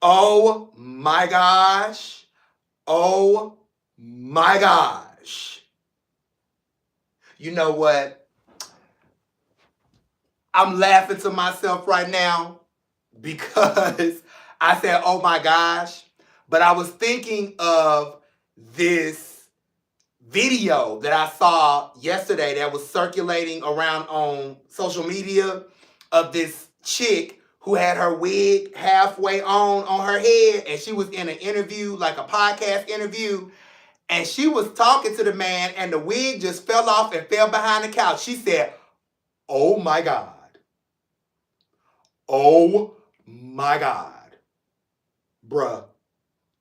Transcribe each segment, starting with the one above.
Oh my gosh. Oh my gosh. You know what? I'm laughing to myself right now because I said, oh my gosh. But I was thinking of this video that I saw yesterday that was circulating around on social media of this chick who had her wig halfway on her head, and she was in an interview, like a podcast interview, and she was talking to the man, and the wig just fell off and fell behind the couch. She said, oh my God. Oh my God. Bruh.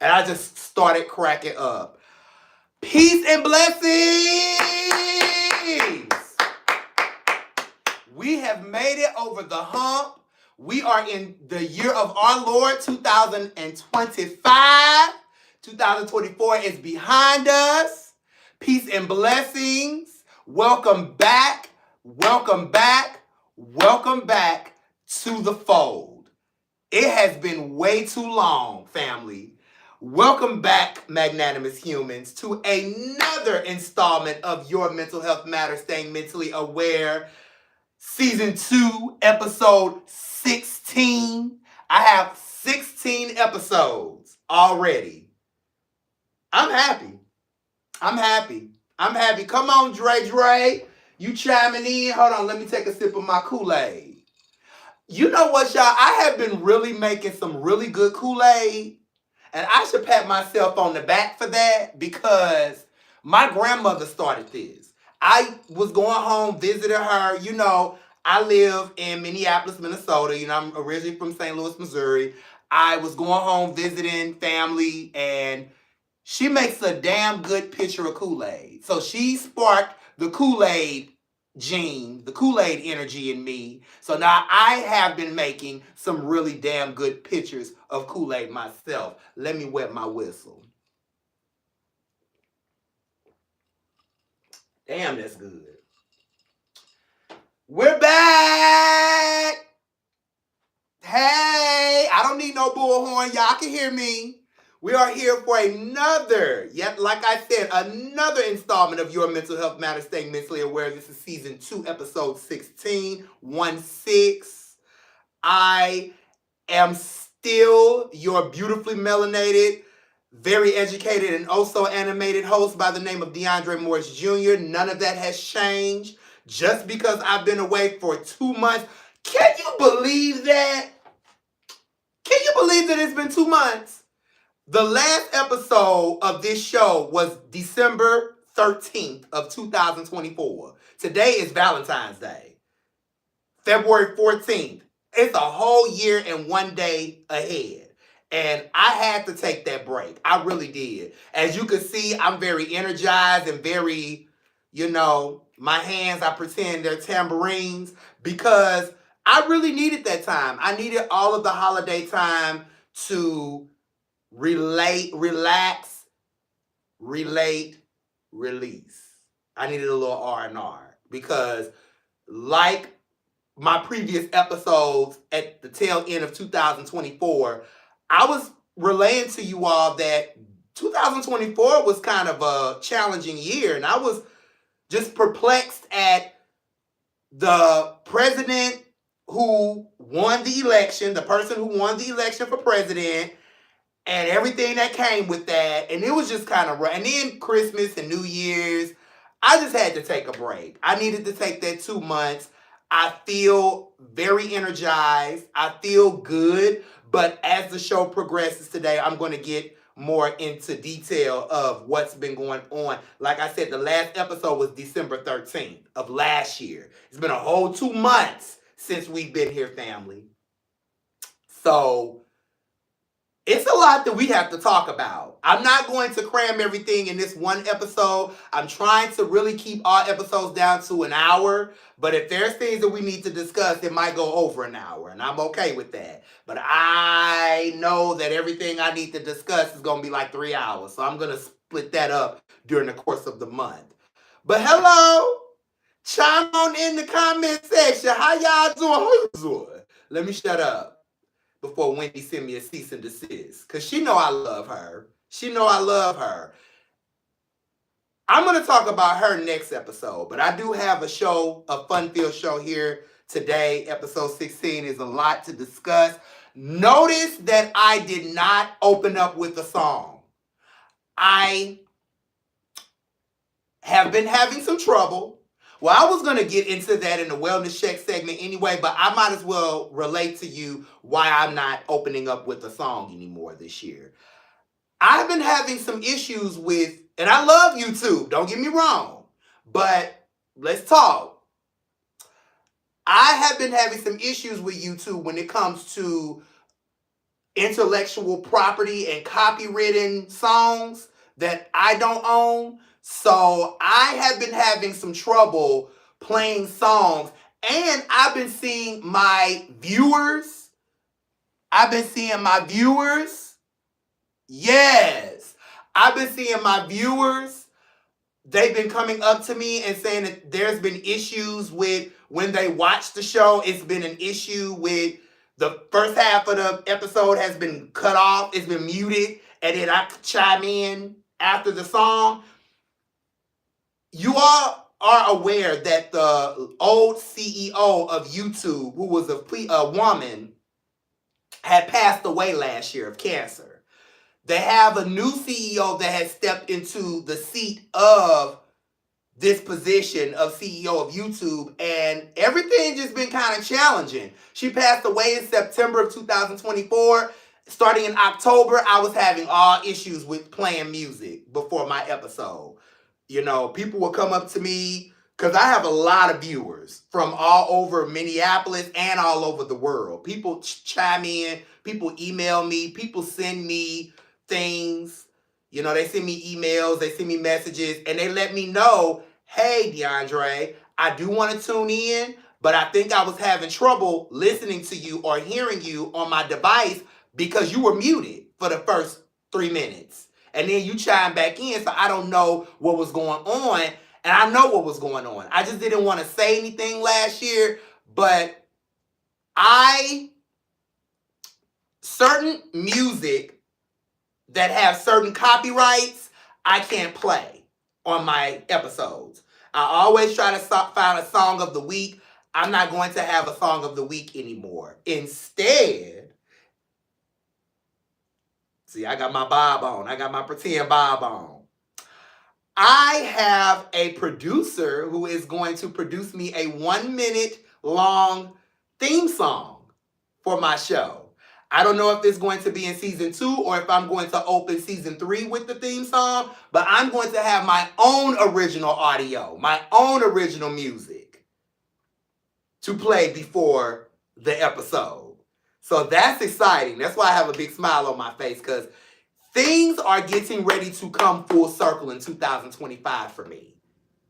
And I just started cracking up. Peace and blessings. We have made it over the hump. We are in the year of our Lord 2025. 2024 is behind us. Peace and blessings. Welcome back. Welcome back. Welcome back to the fold. It has been way too long, family. Welcome back, magnanimous humans, to another installment of Your Mental Health Matters, Staying Mentally Aware, Season 2, Episode 16. I have 16 episodes already. I'm happy. I'm happy. I'm happy. Come on, Dre. You chiming in? Hold on, let me take a sip of my Kool-Aid. You know what, y'all? I have been really making some really good Kool-Aid. And I should pat myself on the back for that because my grandmother started this. I was going home, visiting her. You know, I live in Minneapolis, Minnesota. You know, I'm originally from St. Louis, Missouri. I was going home visiting family, and she makes a damn good pitcher of Kool-Aid. So she sparked the Kool-Aid gene, the Kool-Aid energy in me. So now I have been making some really damn good pictures of Kool-Aid myself. Let me wet my whistle. Damn, that's good. We're back. Hey, I don't need no bullhorn. Y'all can hear me. We are here for another, like I said, another installment of Your Mental Health Matters, Staying Mentally Aware. This is Season 2, Episode 16, 1-6. I am still your beautifully melanated, very educated, and also animated host by the name of DeAndre Morris Jr. None of that has changed just because I've been away for 2 months. Can you believe that? Can you believe that it's been 2 months? The last episode of this show was December 13th of 2024. Today is Valentine's Day. February 14th. It's a whole year and 1 day ahead. And I had to take that break. I really did. As you can see, I'm very energized and very, my hands, I pretend they're tambourines because I really needed that time. I needed all of the holiday time to relax, relate, release. I needed a little R&R because like my previous episodes at the tail end of 2024, I was relaying to you all that 2024 was kind of a challenging year, and I was just perplexed at the president who won the election, the person who won the election for president, and everything that came with that. And it was just kind of rough. And then Christmas and New Year's, I just had to take a break. I needed to take that 2 months. I feel very energized. I feel good. But as the show progresses today, I'm going to get more into detail of what's been going on. Like I said, the last episode was December 13th of last year. It's been a whole 2 months since we've been here, family. So it's a lot that we have to talk about. I'm not going to cram everything in this one episode. I'm trying to really keep all episodes down to an hour. But if there's things that we need to discuss, it might go over an hour. And I'm okay with that. But I know that everything I need to discuss is going to be like 3 hours. So I'm going to split that up during the course of the month. But hello. Chime on in the comment section. How y'all doing? Let me shut up. before Wendy send me a cease and desist. Because she know I love her. She know I love her. I'm going to talk about her next episode, but I do have a show, a fun-filled show here today. Episode 16 is a lot to discuss. Notice that I did not open up with a song. I have been having some trouble. Well, I was going to get into that in the wellness check segment anyway, but I might as well relate to you why I'm not opening up with a song anymore this year. I've been having some issues with, and I love YouTube, don't get me wrong, but let's talk. I have been having some issues with YouTube when it comes to intellectual property and copywritten songs that I don't own. So I have been having some trouble playing songs, and I've been seeing my viewers. Yes. I've been seeing my viewers. They've been coming up to me and saying that there's been issues with when they watch the show. It's been an issue with the first half of the episode has been cut off. It's been muted. And then I chime in after the song. You all are aware that the old CEO of YouTube, who was a woman, had passed away last year of cancer. They have a new CEO that has stepped into the seat of this position of CEO of YouTube, and everything just been kind of challenging. She passed away in September of 2024. Starting in October, I was having all issues with playing music before my episode. You know, people will come up to me, because I have a lot of viewers from all over Minneapolis and all over the world. People chime in, people email me, people send me things. You know, they send me emails, they send me messages, and they let me know, hey, DeAndre, I do want to tune in, but I think I was having trouble listening to you or hearing you on my device because you were muted for the first 3 minutes. And then you chime back in, so I don't know what was going on. And I know what was going on. I just didn't want to say anything last year, but certain music that have certain copyrights, I can't play on my episodes. I always try to find a song of the week. I'm not going to have a song of the week anymore. Instead, see, I got my bob on. I got my pretend bob on. I have a producer who is going to produce me a 1 minute long theme song for my show. I don't know if it's going to be in season 2 or if I'm going to open season 3 with the theme song, but I'm going to have my own original audio, my own original music to play before the episode. So that's exciting. That's why I have a big smile on my face, because things are getting ready to come full circle in 2025 for me.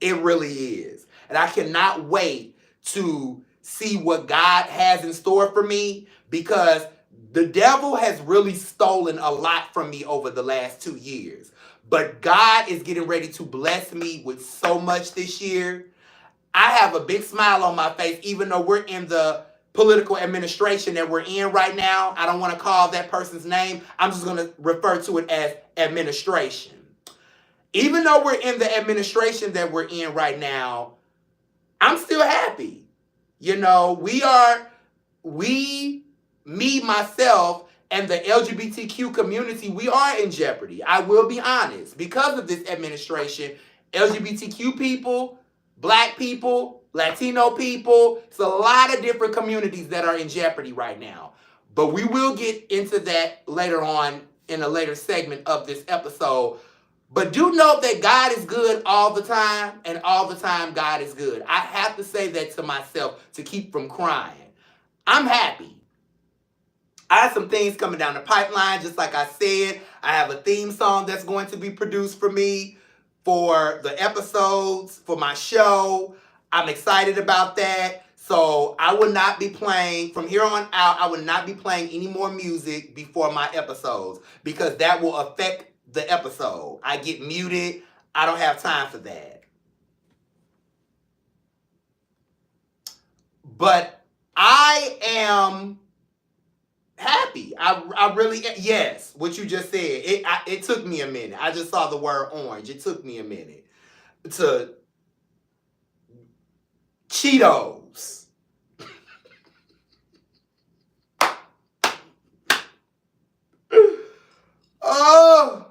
It really is. And I cannot wait to see what God has in store for me, because the devil has really stolen a lot from me over the last 2 years. But God is getting ready to bless me with so much this year. I have a big smile on my face, even though we're in the political administration that we're in right now. I don't want to call that person's name. I'm just going to refer to it as administration. Even though we're in the administration that we're in right now, I'm still happy. You know, me, myself, and the LGBTQ community, we are in jeopardy. I will be honest. Because of this administration, LGBTQ people, Black people, Latino people, it's a lot of different communities that are in jeopardy right now. But we will get into that later on in a later segment of this episode. But do know that God is good all the time, and all the time God is good. I have to say that to myself to keep from crying. I'm happy. I have some things coming down the pipeline, just like I said. I have a theme song that's going to be produced for me for the episodes, for my show. I'm excited about that. So I will not be playing, from here on out, I will not be playing any more music before my episodes, because that will affect the episode. I get muted. I don't have time for that. But I am happy. I really, yes, what you just said. It took me a minute. I just saw the word orange. It took me a minute to Cheetos. Oh,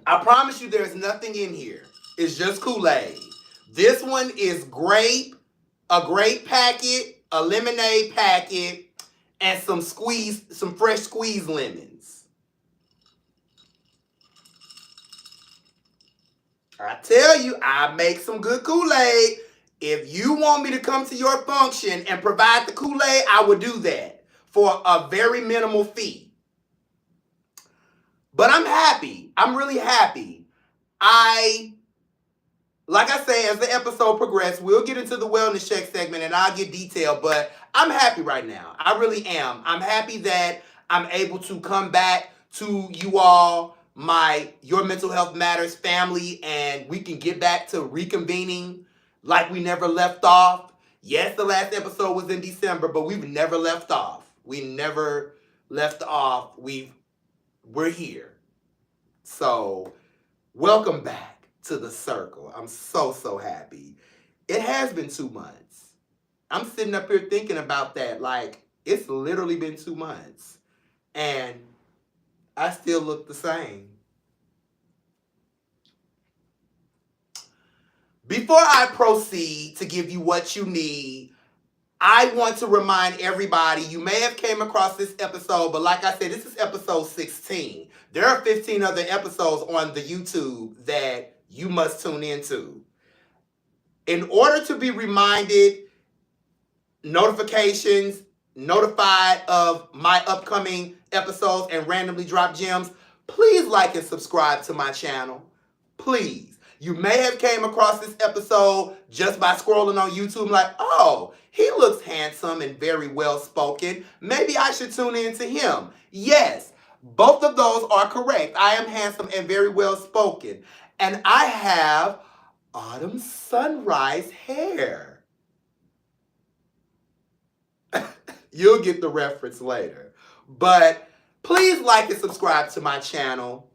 I promise you there's nothing in here. It's just Kool-Aid. This one is grape, a grape packet, a lemonade packet, and some fresh squeezed lemons. I tell you, I make some good Kool-Aid. If you want me to come to your function and provide the Kool-Aid, I would do that for a very minimal fee. But I'm happy. I'm really happy. Like I say, as the episode progresses, we'll get into the wellness check segment and I'll get detailed, but I'm happy right now. I really am. I'm happy that I'm able to come back to you all, Your Mental Health Matters family, and we can get back to reconvening like we never left off. Yes, the last episode was in December, but we've never left off. We never left off. We're here. So, welcome back to the circle. I'm so happy. It has been 2 months. I'm sitting up here thinking about that. Like, it's literally been 2 months. And I still look the same. Before I proceed to give you what you need, I want to remind everybody, you may have came across this episode, but like I said, this is episode 16. There are 15 other episodes on the YouTube that you must tune into. In order to be reminded, notified of my upcoming episodes and randomly drop gems, please like and subscribe to my channel. Please. You may have came across this episode just by scrolling on YouTube like, oh, he looks handsome and very well spoken. Maybe I should tune in to him. Yes, both of those are correct. I am handsome and very well spoken. And I have autumn sunrise hair. You'll get the reference later. But please like and subscribe to my channel.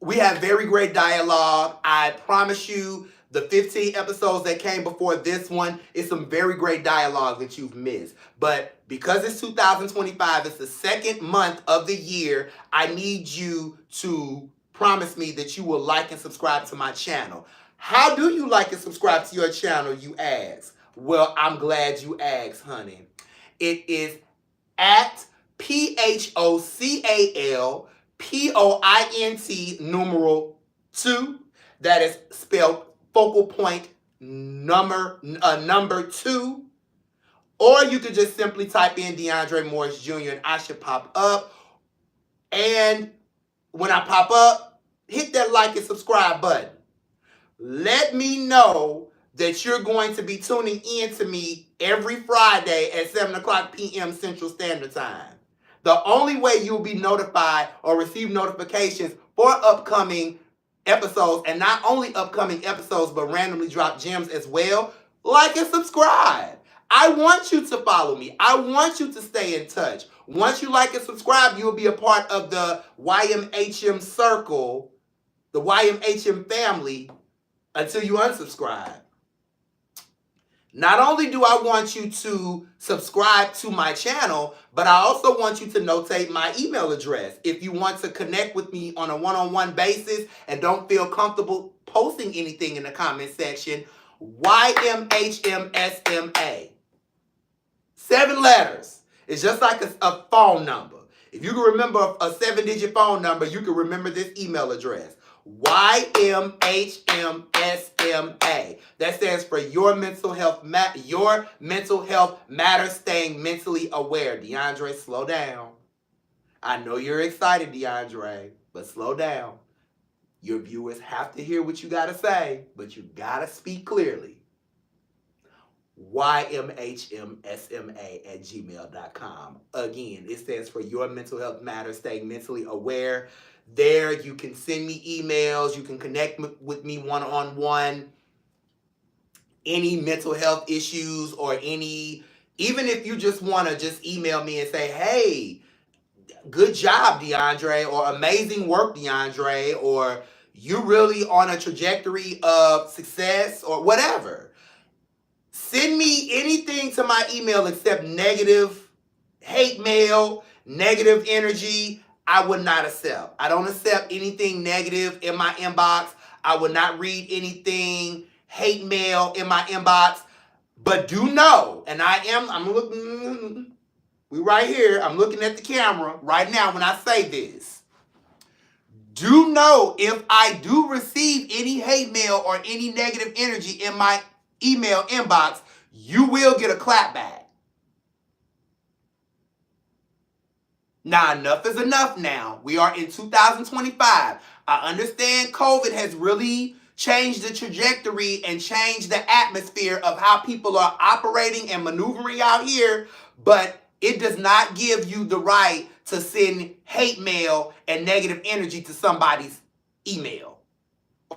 We have very great dialogue. I promise you, the 15 episodes that came before this one is some very great dialogue that you've missed. But because it's 2025, it's the second month of the year, I need you to promise me that you will like and subscribe to my channel. How do you like and subscribe to your channel, you ask? Well, I'm glad you asked, honey. It is at PHOCALPOINT numeral 2. That is spelled focal point number 2. Or you could just simply type in DeAndre Morris Jr. and I should pop up. And when I pop up, hit that like and subscribe button. Let me know that you're going to be tuning in to me every Friday at 7 o'clock p.m. Central Standard Time. The only way you'll be notified or receive notifications for upcoming episodes, and not only upcoming episodes, but randomly drop gems as well, like and subscribe. I want you to follow me. I want you to stay in touch. Once you like and subscribe, you'll be a part of the YMHM circle, the YMHM family, until you unsubscribe. Not only do I want you to subscribe to my channel, but I also want you to notate my email address. If you want to connect with me on a one-on-one basis and don't feel comfortable posting anything in the comment section, YMHMSMA. 7 letters. It's just like a phone number. If you can remember a 7-digit phone number, you can remember this email address. YMHMSMA. That stands for Your Mental Health Matters, Staying Mentally Aware. DeAndre, slow down. I know you're excited, DeAndre, but slow down. Your viewers have to hear what you got to say, but you got to speak clearly. YMHMSMA@gmail.com. Again, it stands for Your Mental Health Matters, Staying Mentally Aware. There, you can send me emails. You can connect with me one-on-one. Any mental health issues or any Even if you just want to just email me and say, hey, good job, DeAndre, or amazing work, DeAndre, or you're really on a trajectory of success, or whatever. Send me anything to my email except negative hate mail, negative energy. I would not accept. I don't accept anything negative in my inbox. I would not read anything hate mail in my inbox. But do know, and I'm looking, we right here, I'm looking at the camera right now when I say this. Do know if I do receive any hate mail or any negative energy in my email inbox, you will get a clapback. Now, enough is enough now. We are in 2025. I understand COVID has really changed the trajectory and changed the atmosphere of how people are operating and maneuvering out here, but it does not give you the right to send hate mail and negative energy to somebody's email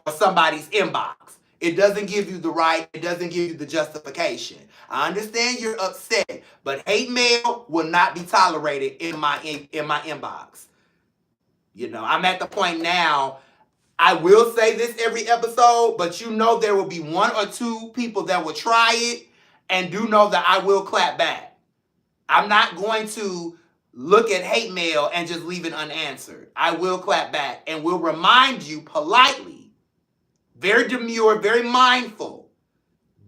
or somebody's inbox. It doesn't give you the right, it doesn't give you the justification. I understand you're upset, but hate mail will not be tolerated in my inbox. You know, I'm at the point now, I will say this every episode, but you know there will be one or two people that will try it, and do know that I will clap back. I'm not going to look at hate mail and just leave it unanswered. I will clap back and will remind you politely, very demure, very mindful,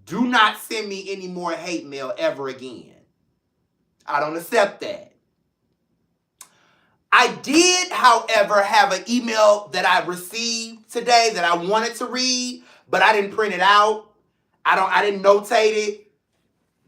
do not send me any more hate mail ever again. I don't accept that. I did, however, have an email that I received today that I wanted to read, but I didn't print it out. I didn't notate it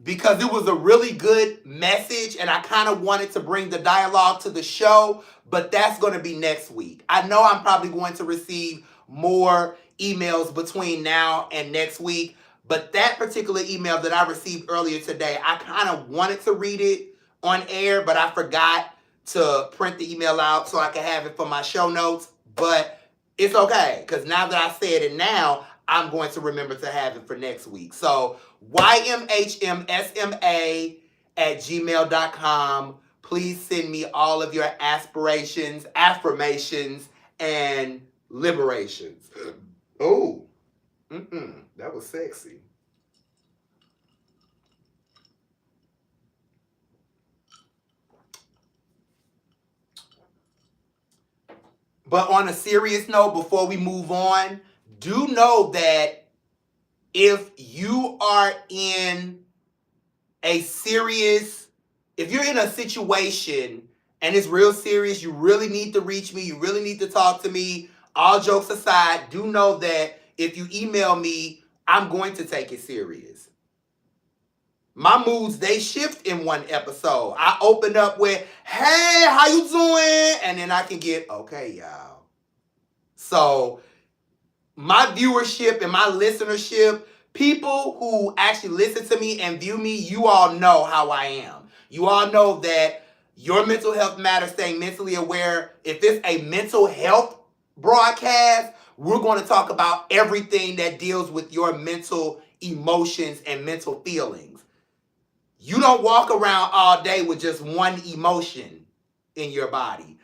because it was a really good message and I kind of wanted to bring the dialogue to the show, but that's going to be next week. I know I'm probably going to receive more emails between now and next week, but that particular email that I received earlier today, I kind of wanted to read it on air, but I forgot to print the email out so I can have it for my show notes. But it's okay, because now that I said it now, I'm going to remember to have it for next week. So ymhmsma@gmail.com. Please send me all of your aspirations, affirmations, and liberations. Oh, that was sexy. But on a serious note, before we move on, do know that if you are in if you're in a situation and it's real serious, you really need to reach me, you really need to talk to me, all jokes aside, do know that if you email me, I'm going to take it serious. My moods, they shift in one episode. I open up with, hey, how you doing? And then I can get, okay, y'all. So my viewership and my listenership, people who actually listen to me and view me, you all know how I am. You all know that your mental health matters, staying mentally aware. If it's a mental health broadcast, we're going to talk about everything that deals with your mental emotions and mental feelings. You don't walk around all day with just one emotion in your body.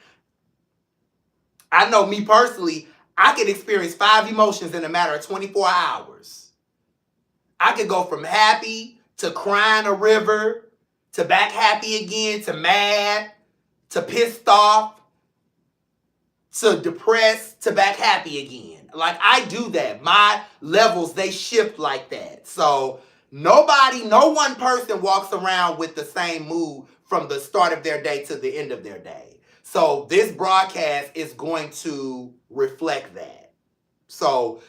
I know me personally, I can experience 5 emotions in a matter of 24 hours. I could go from happy to crying a river to back happy again to mad to pissed off to depressed to back happy again. Like, I do that. My levels, they shift like that. So no one person walks around with the same mood from the start of their day to the end of their day. So this broadcast is going to reflect that. So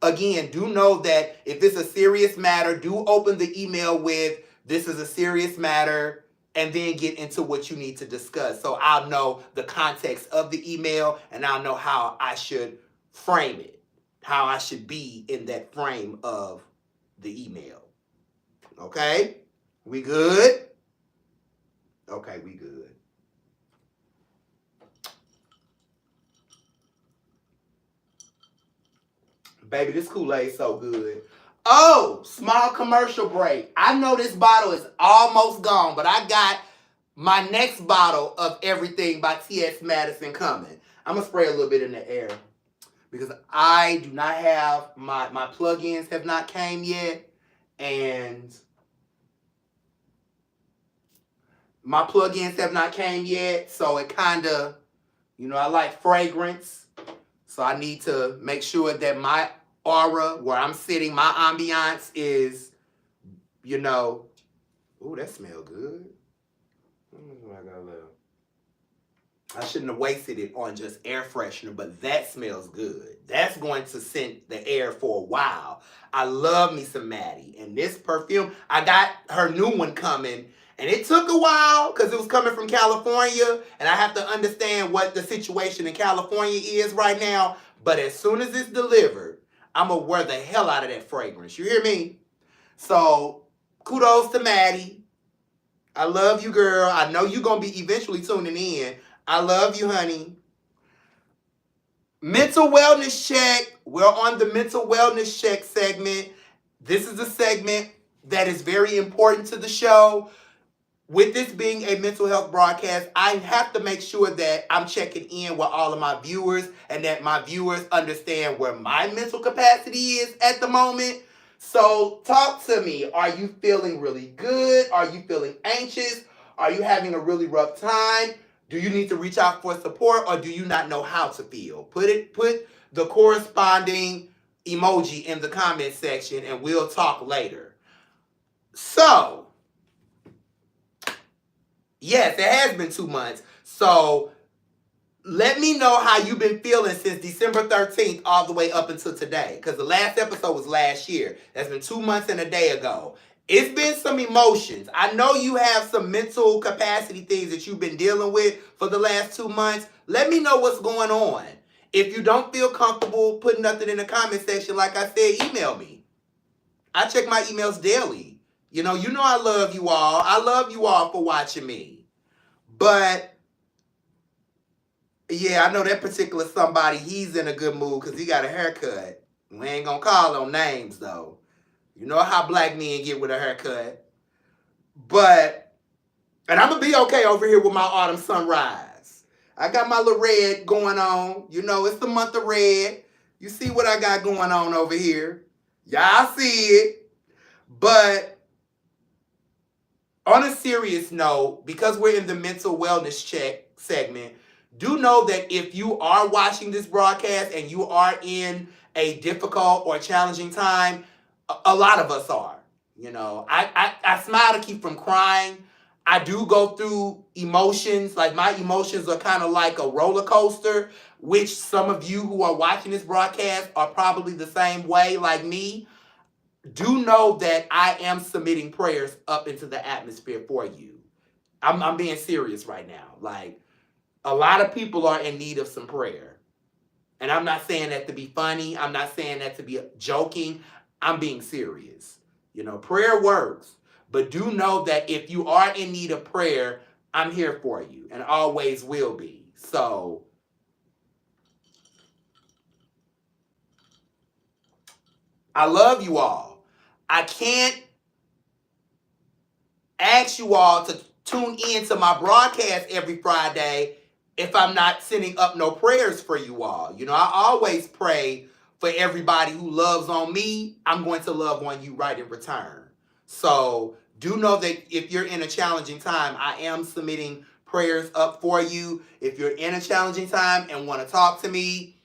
again, do know that if it's a serious matter, do open the email with, this is a serious matter, and then get into what you need to discuss. So I'll know the context of the email and I'll know how I should frame it, how I should be in that frame of the email. Okay? We good? Okay, we good. Baby, this Kool-Aid is so good. Oh, small commercial break. I know this bottle is almost gone, but I got my next bottle of everything by T.S. Madison coming. I'm going to spray a little bit in the air because I do not have, my plugins have not came yet. And my plugins have not came yet. So it kind of, I like fragrance. So I need to make sure that my aura, where I'm sitting, my ambiance is, ooh, that smells good. I shouldn't have wasted it on just air freshener, but that smells good. That's going to scent the air for a while. I love me some Maddie. And this perfume, I got her new one coming. And it took a while because it was coming from California. And I have to understand what the situation in California is right now. But as soon as it's delivered, I'm going to wear the hell out of that fragrance. You hear me? So, kudos to Maddie. I love you, girl. I know you're going to be eventually tuning in. I love you, honey. Mental wellness check. We're on the mental wellness check segment. This is a segment that is very important to the show. With this being a mental health broadcast, I have to make sure that I'm checking in with all of my viewers and that my viewers understand where my mental capacity is at the moment. So talk to me. Are you feeling really good? Are you feeling anxious? Are you having a really rough time? Do you need to reach out for support, or do you not know how to feel? Put the corresponding emoji in the comment section and we'll talk later. So, yes, it has been 2 months. So, let me know how you've been feeling since December 13th all the way up until today. Because the last episode was last year. That's been 2 months and a day ago. It's been some emotions. I know you have some mental capacity things that you've been dealing with for the last 2 months. Let me know what's going on. If you don't feel comfortable putting nothing in the comment section, like I said, email me. I check my emails daily. You know I love you all. I love you all for watching me. But, yeah, I know that particular somebody, he's in a good mood because he got a haircut. We ain't going to call on names, though. You know how black men get with a haircut. But, and I'm going to be okay over here with my autumn sunrise. I got my little red going on. It's the month of red. You see what I got going on over here. Y'all see it. But, on a serious note, because we're in the mental wellness check segment, do know that if you are watching this broadcast and you are in a difficult or challenging time, a lot of us are. I smile to keep from crying. I do go through emotions. Like, my emotions are kind of like a roller coaster, which some of you who are watching this broadcast are probably the same way like me. Do know that I am submitting prayers up into the atmosphere for you. I'm being serious right now. Like, a lot of people are in need of some prayer. And I'm not saying that to be funny. I'm not saying that to be joking. I'm being serious. Prayer works. But do know that if you are in need of prayer, I'm here for you and always will be. So, I love you all. I can't ask you all to tune in to my broadcast every Friday if I'm not sending up no prayers for you all. I always pray for everybody who loves on me. I'm going to love on you right in return. So do know that if you're in a challenging time, I am submitting prayers up for you. If you're in a challenging time and want to talk to me,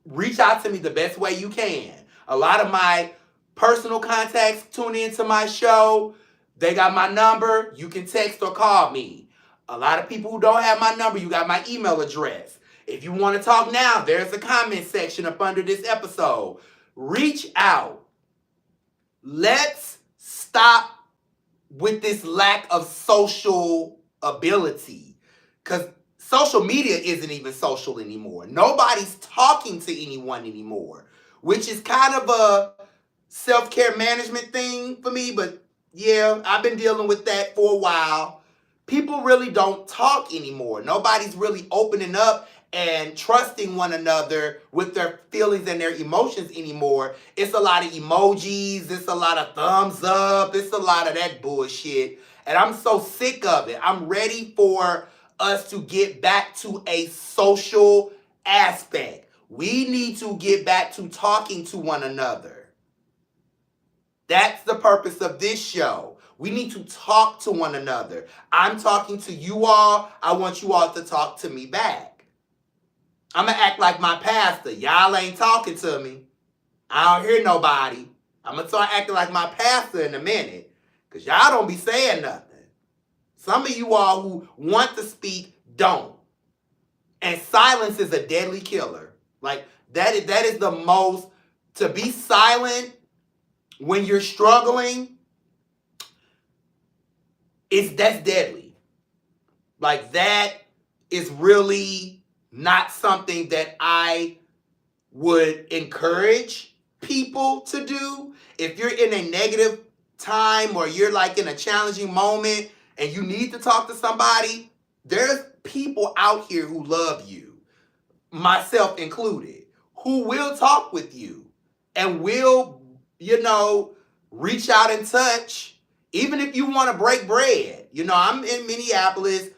reach out to me the best way you can. A lot of my personal contacts tune into my show. They got my number. You can text or call me. A lot of people who don't have my number, you got my email address. If you want to talk now, there's a comment section up under this episode. Reach out. Let's stop with this lack of social ability. Because social media isn't even social anymore. Nobody's talking to anyone anymore, which is kind of a self-care management thing for me. But yeah, I've been dealing with that for a while. People really don't talk anymore. Nobody's really opening up and trusting one another with their feelings and their emotions anymore. It's a lot of emojis, it's a lot of thumbs up, it's a lot of that bullshit. And I'm so sick of it. I'm ready for us to get back to a social aspect. We need to get back to talking to one another. That's the purpose of this show. We need to talk to one another. I'm talking to you all. I want you all to talk to me back. I'm going to act like my pastor. Y'all ain't talking to me. I don't hear nobody. I'm going to start acting like my pastor in a minute, because y'all don't be saying nothing. Some of you all who want to speak don't. And silence is a deadly killer. Like, that is the most, to be silent when you're struggling, that's deadly. Like, that is really not something that I would encourage people to do. If you're in a negative time or you're like in a challenging moment and you need to talk to somebody, there's people out here who love you, myself included, who will talk with you and will, reach out and touch, even if you want to break bread. I'm in Minneapolis.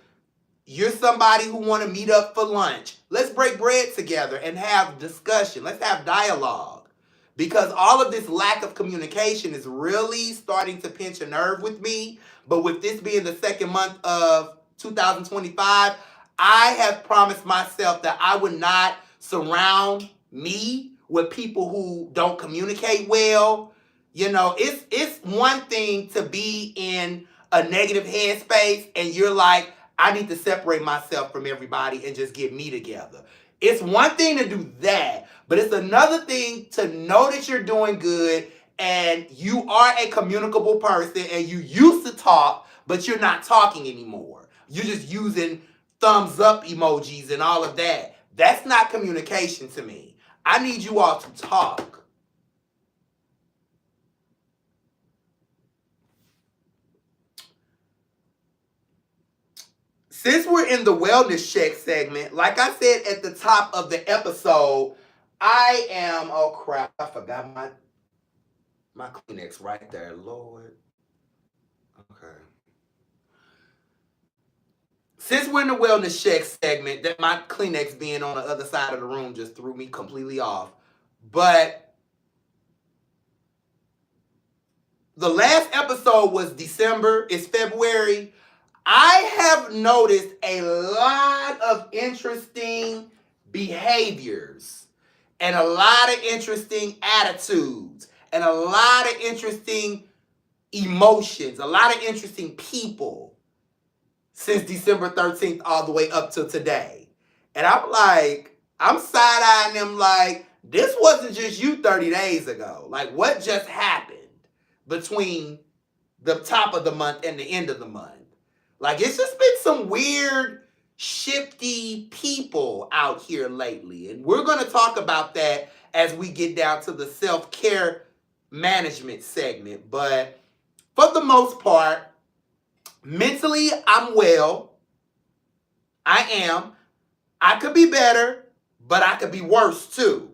You're somebody who want to meet up for lunch. Let's break bread together and have discussion. Let's have dialogue. Because all of this lack of communication is really starting to pinch a nerve with me. But with this being the second month of 2025, I have promised myself that I would not surround me with people who don't communicate well. It's one thing to be in a negative headspace and you're like, I need to separate myself from everybody and just get me together. It's one thing to do that, but it's another thing to know that you're doing good and you are a communicable person and you used to talk, but you're not talking anymore. You're just using thumbs up emojis and all of that. That's not communication to me. I need you all to talk. Since we're in the wellness check segment, like I said at the top of the episode, I am, oh crap, I forgot my Kleenex right there, Lord. Okay. Since we're in the wellness check segment, that my Kleenex being on the other side of the room just threw me completely off. But the last episode was December, it's February. I have noticed a lot of interesting behaviors and a lot of interesting attitudes and a lot of interesting emotions, a lot of interesting people since December 13th all the way up to today. And I'm side-eyeing them like, this wasn't just you 30 days ago. Like, what just happened between the top of the month and the end of the month? Like, it's just been some weird, shifty people out here lately. And we're going to talk about that as we get down to the self-care management segment. But for the most part, mentally, I'm well. I am. I could be better, but I could be worse too.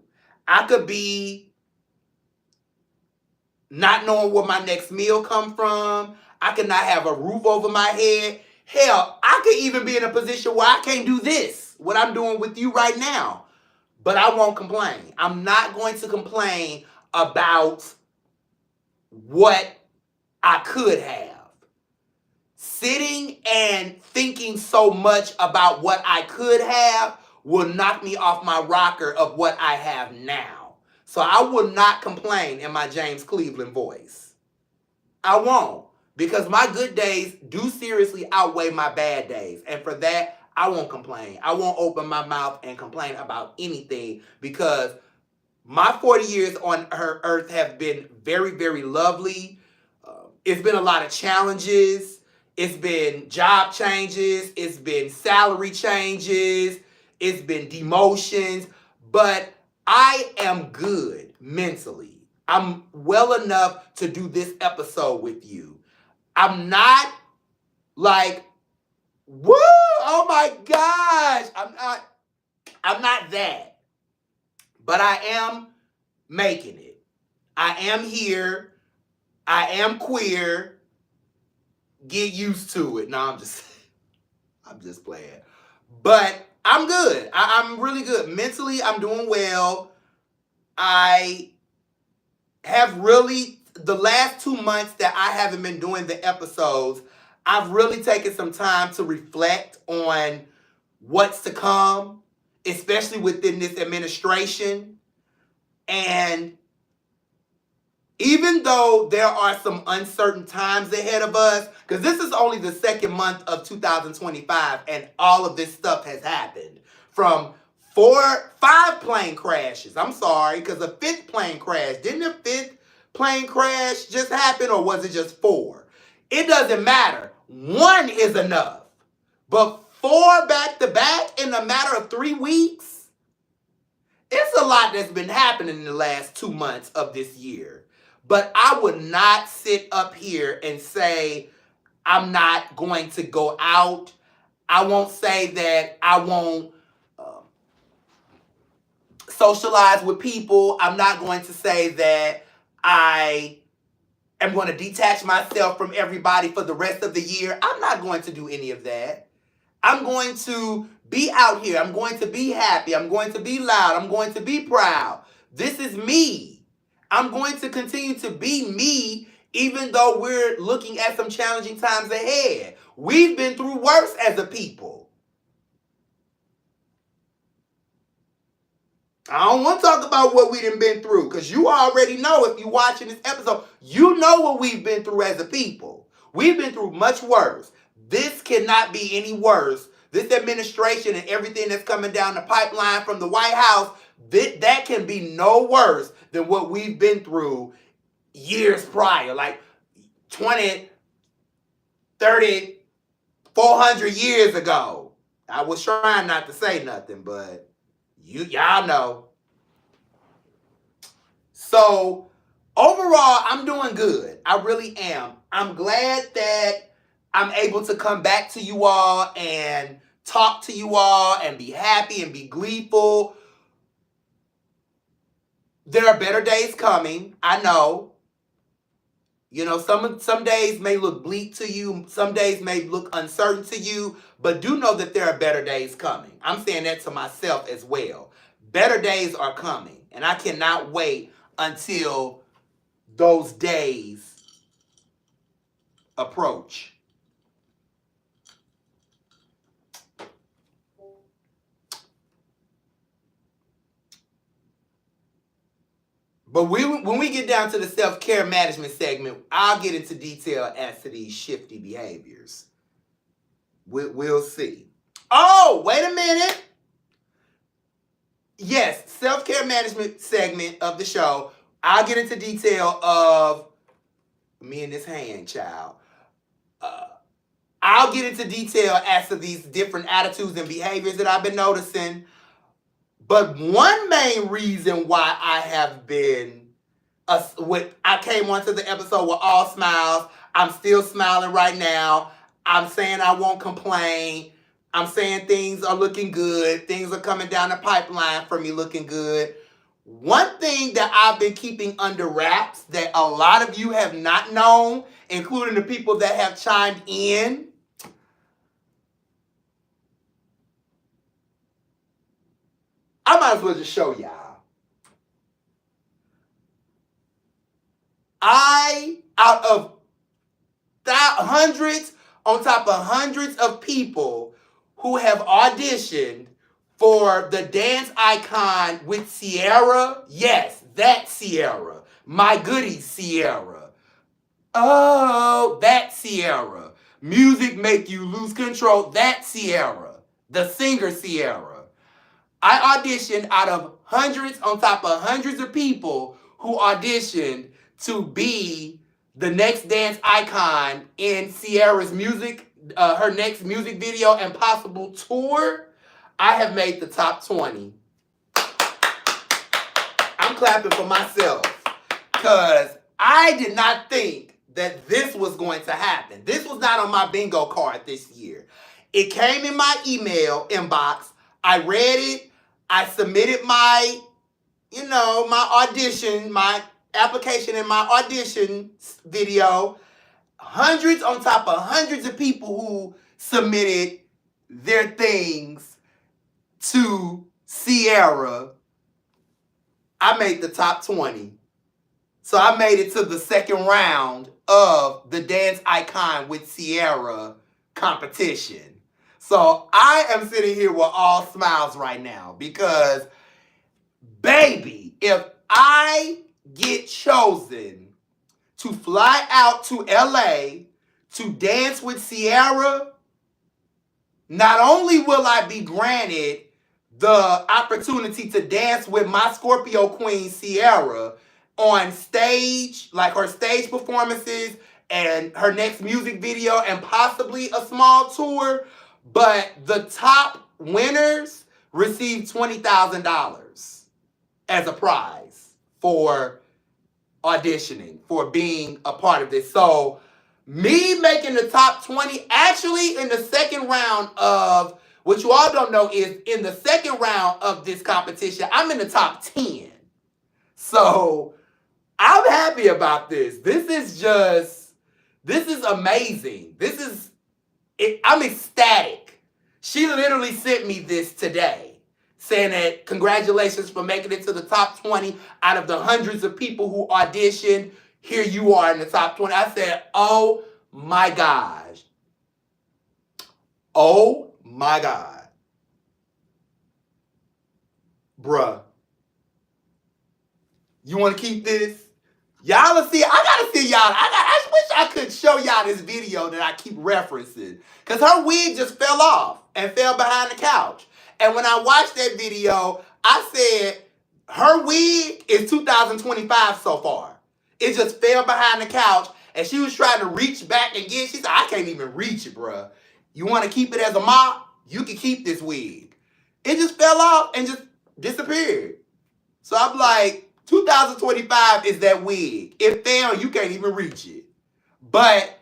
I could be not knowing where my next meal come from. I could not have a roof over my head. Hell, I could even be in a position where I can't do this, what I'm doing with you right now. But I won't complain. I'm not going to complain about what I could have. Sitting and thinking so much about what I could have will knock me off my rocker of what I have now. So I will not complain in my James Cleveland voice. I won't. Because my good days do seriously outweigh my bad days. And for that, I won't complain. I won't open my mouth and complain about anything because my 40 years on earth have been very, very lovely. It's been a lot of challenges. It's been job changes. It's been salary changes. It's been demotions. But I am good mentally. I'm well enough to do this episode with you. I'm not like, woo, oh my gosh. I'm not I'm not that. But I am making it. I am here. I am queer. Get used to it. No, I'm just playing. But I'm good. I'm really good. Mentally, I'm doing well. I have really, the last 2 months that I haven't been doing the episodes, I've really taken some time to reflect on what's to come, especially within this administration. And even though there are some uncertain times ahead of us, because this is only the second month of 2025 and all of this stuff has happened. From 5 plane crashes. I'm sorry, because a 5th plane crash. Didn't the 5th plane crash just happen, or was it just 4? It doesn't matter. 1 is enough. But 4 back to back in a matter of 3 weeks? It's a lot that's been happening in the last 2 months of this year. But I would not sit up here and say I'm not going to go out. I won't say that I won't socialize with people. I'm not going to say that I am going to detach myself from everybody for the rest of the year. I'm not going to do any of that. I'm going to be out here. I'm going to be happy. I'm going to be loud. I'm going to be proud. This is me. I'm going to continue to be me, even though we're looking at some challenging times ahead. We've been through worse as a people. I don't want to talk about what we done been through, because you already know, if you're watching this episode, you know what we've been through as a people. We've been through much worse. This cannot be any worse. This administration and everything that's coming down the pipeline from the White House, that can be no worse than what we've been through years prior, like 20, 30, 400 years ago. I was trying not to say nothing, but y'all know. So overall, I'm doing good. I really am. I'm glad that I'm able to come back to you all and talk to you all and be happy and be gleeful. There are better days coming. I know. You know, some days may look bleak to you. Some days may look uncertain to you. But do know that there are better days coming. I'm saying that to myself as well. Better days are coming. And I cannot wait until those days approach. But when we get down to the self-care management segment, I'll get into detail as to these shifty behaviors. We'll see. Oh, wait a minute. Yes, self-care management segment of the show. I'll get into detail of me and this hand, child. I'll get into detail as to these different attitudes and behaviors that I've been noticing. But one main reason why I have been, I came onto the episode with all smiles. I'm still smiling right now. I'm saying I won't complain. I'm saying things are looking good. Things are coming down the pipeline for me looking good. One thing that I've been keeping under wraps that a lot of you have not known, including the people that have chimed in, I might as well just show y'all. Out of hundreds on top of hundreds of people who have auditioned for the dance icon with Ciara, yes, that Ciara, my goodie Ciara. Oh, that Ciara. Music make you lose control, that Ciara. The singer Ciara. I auditioned out of hundreds on top of hundreds of people who auditioned to be the next dance icon in Ciara's music, her next music video and possible tour. I have made the top 20. I'm clapping for myself because I did not think that this was going to happen. This was not on my bingo card this year. It came in my email inbox. I read it. I submitted my, my audition, my application and my audition video. Hundreds on top of hundreds of people who submitted their things to Ciara. I made the top 20. So I made it to the second round of the Dance Icon with Ciara competition. So I am sitting here with all smiles right now because, baby, if I get chosen to fly out to LA to dance with Ciara, not only will I be granted the opportunity to dance with my Scorpio queen Ciara on stage, like her stage performances and her next music video and possibly a small tour, but the top winners receive $20,000 as a prize for auditioning, for being a part of this. So me making the top 20, actually in the second round of, what you all don't know is in the second round of this competition, I'm in the top 10. So I'm happy about this. This is amazing. I'm ecstatic. She literally sent me this today, saying that congratulations for making it to the top 20 out of the hundreds of people who auditioned. Here you are in the top 20. I said, oh my gosh. Oh my God. Bruh. You want to keep this? Y'all will see. I gotta see y'all. I wish I could show y'all this video that I keep referencing. Because her wig just fell off and fell behind the couch. And when I watched that video, I said, her wig is 2025 so far. It just fell behind the couch. And she was trying to reach back and get it. She said, I can't even reach it, bruh. You want to keep it as a mop? You can keep this wig. It just fell off and just disappeared. So I'm like, 2025 is that wig. It fell, you can't even reach it. But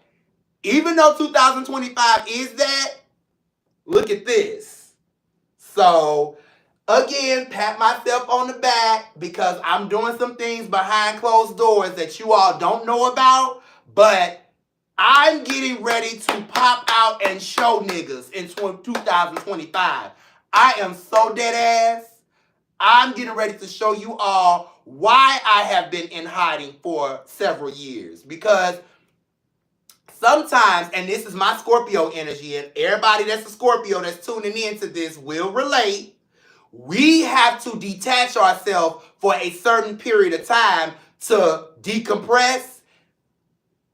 even though 2025 is that, look at this. So again, pat myself on the back because I'm doing some things behind closed doors that you all don't know about, but I'm getting ready to pop out and show niggas in 2025. I am so dead ass. I'm getting ready to show you all why I have been in hiding for several years. Because sometimes, and this is my Scorpio energy, and everybody that's a Scorpio that's tuning into this will relate, we have to detach ourselves for a certain period of time to decompress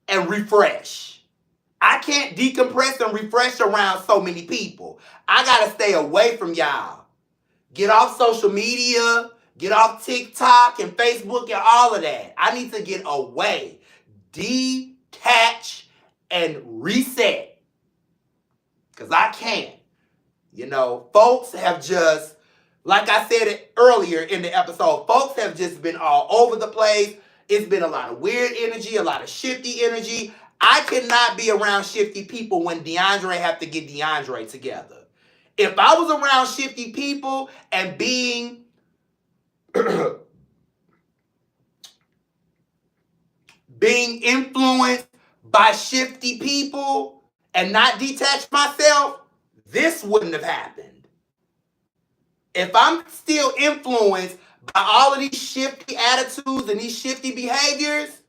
and refresh. I can't decompress and refresh around so many people. I gotta stay away from y'all. Get off social media, get off TikTok and Facebook and all of that. I need to get away, detach, and reset. Because I can't. Folks have just, like I said earlier in the episode, folks have just been all over the place. It's been a lot of weird energy, a lot of shifty energy. I cannot be around shifty people when DeAndre have to get DeAndre together. If I was around shifty people and being influenced by shifty people and not detach myself, this wouldn't have happened. If I'm still influenced by all of these shifty attitudes and these shifty behaviors,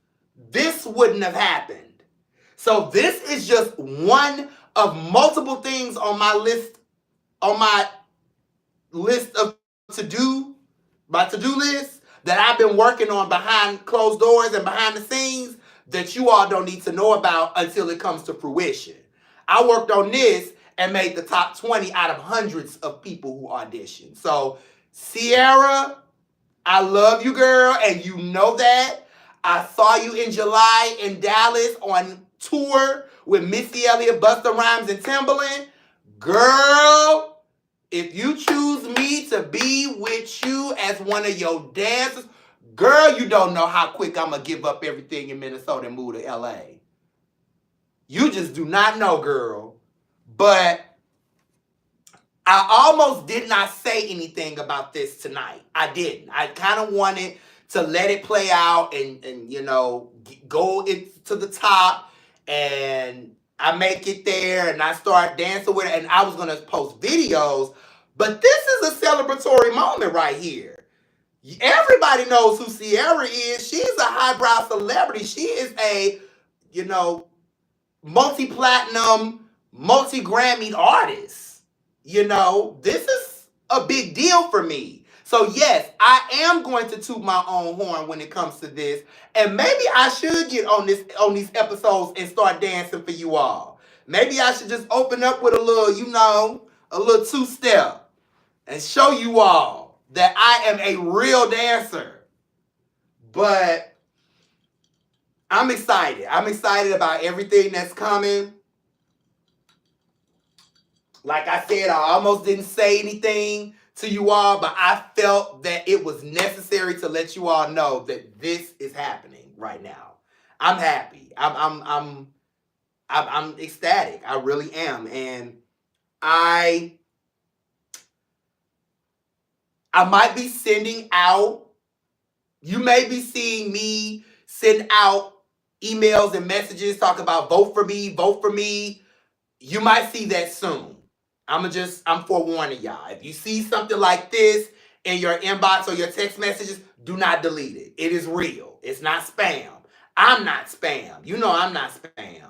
this wouldn't have happened. So this is just one of multiple things on my list of my to-do list that I've been working on behind closed doors and behind the scenes that you all don't need to know about until it comes to fruition. I worked on this and made the top 20 out of hundreds of people who auditioned. So, Ciara, I love you, girl, and you know that. I saw you in July in Dallas on tour with Missy Elliott, Busta Rhymes, and Timbaland. Girl, if you choose me to be with you as one of your dancers, girl, you don't know how quick I'm going to give up everything in Minnesota and move to LA. You just do not know, girl. But I almost did not say anything about this tonight. I didn't. I kind of wanted to let it play out and go it to the top, and I make it there and I start dancing with it, and I was gonna post videos, but this is a celebratory moment right here. Everybody knows who Ciara is. She's a highbrow celebrity. She is a, you know, multi-platinum, multi-Grammy artist. This is a big deal for me. So yes, I am going to toot my own horn when it comes to this. And maybe I should get on these episodes and start dancing for you all. Maybe I should just open up with a little two-step and show you all that I am a real dancer. But I'm excited. I'm excited about everything that's coming. Like I said, I almost didn't say anything to you all, but I felt that it was necessary to let you all know that this is happening right now. I'm happy. I'm ecstatic. I really am, and I might be sending out. You may be seeing me send out emails and messages talk about vote for me, vote for me. You might see that soon. I'm forewarning y'all. If you see something like this in your inbox or your text messages, do not delete it. It is real. It's not spam. I'm not spam. You know I'm not spam.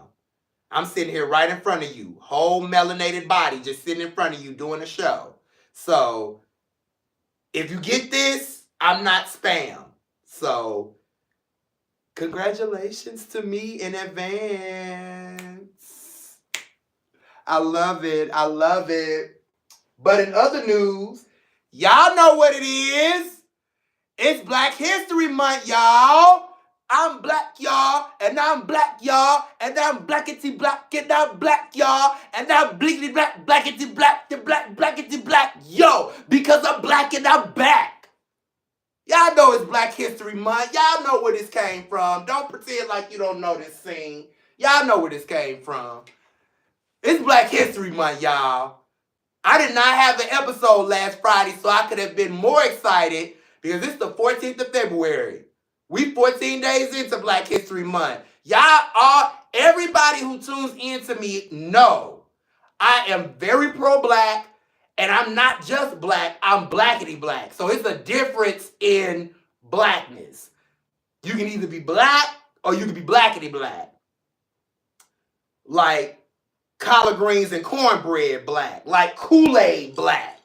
I'm sitting here right in front of you. Whole melanated body just sitting in front of you doing a show. So if you get this, I'm not spam. So congratulations to me in advance. I love it. I love it. But in other news, y'all know what it is. It's Black History Month, y'all. I'm black, y'all, and I'm black, y'all, and I'm blackety black, and I'm black, y'all, and I'm blickety black, blackety black, the black, blackety black, yo, because I'm black and I'm back. Y'all know it's Black History Month. Y'all know where this came from. Don't pretend like you don't know this scene. Y'all know where this came from. It's Black History Month, y'all. I did not have an episode last Friday, so I could have been more excited because it's the 14th of February. We 14 days into Black History Month. Everybody who tunes in to me know I am very pro-black, and I'm not just black, I'm blackety black. So it's a difference in blackness. You can either be black or you can be blackety black. Like collard greens and cornbread black. Like Kool-Aid black.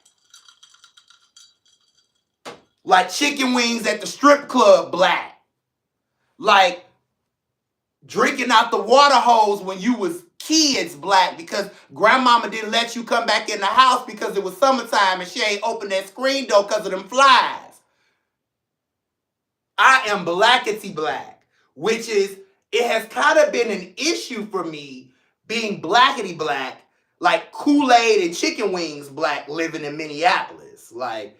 Like chicken wings at the strip club black. Like drinking out the water hose when you was kids black because grandmama didn't let you come back in the house because it was summertime and she ain't opened that screen door because of them flies. I am blackety black, which is, it has kind of been an issue for me being blackety black, like Kool-Aid and chicken wings black living in Minneapolis. Like,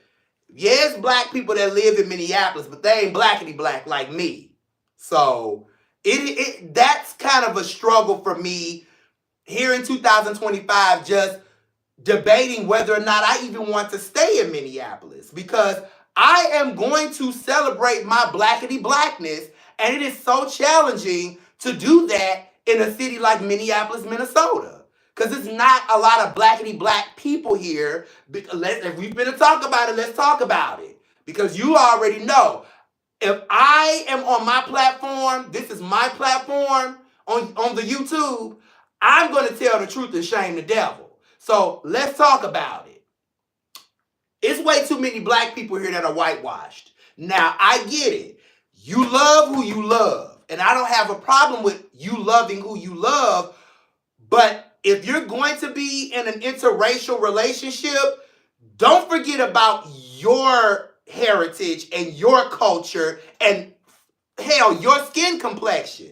yes, black people that live in Minneapolis, but they ain't blackety black like me. So that's kind of a struggle for me here in 2025, just debating whether or not I even want to stay in Minneapolis, because I am going to celebrate my blackety blackness, and it is so challenging to do that in a city like Minneapolis, Minnesota, because it's not a lot of blackety black people here. If we've been to talk about it, let's talk about it, because you already know. If I am on my platform, this is my platform on the YouTube, I'm going to tell the truth and shame the devil. So let's talk about it. It's way too many black people here that are whitewashed. Now, I get it. You love who you love. And I don't have a problem with you loving who you love. But if you're going to be in an interracial relationship, don't forget about your heritage and your culture and, hell, your skin complexion.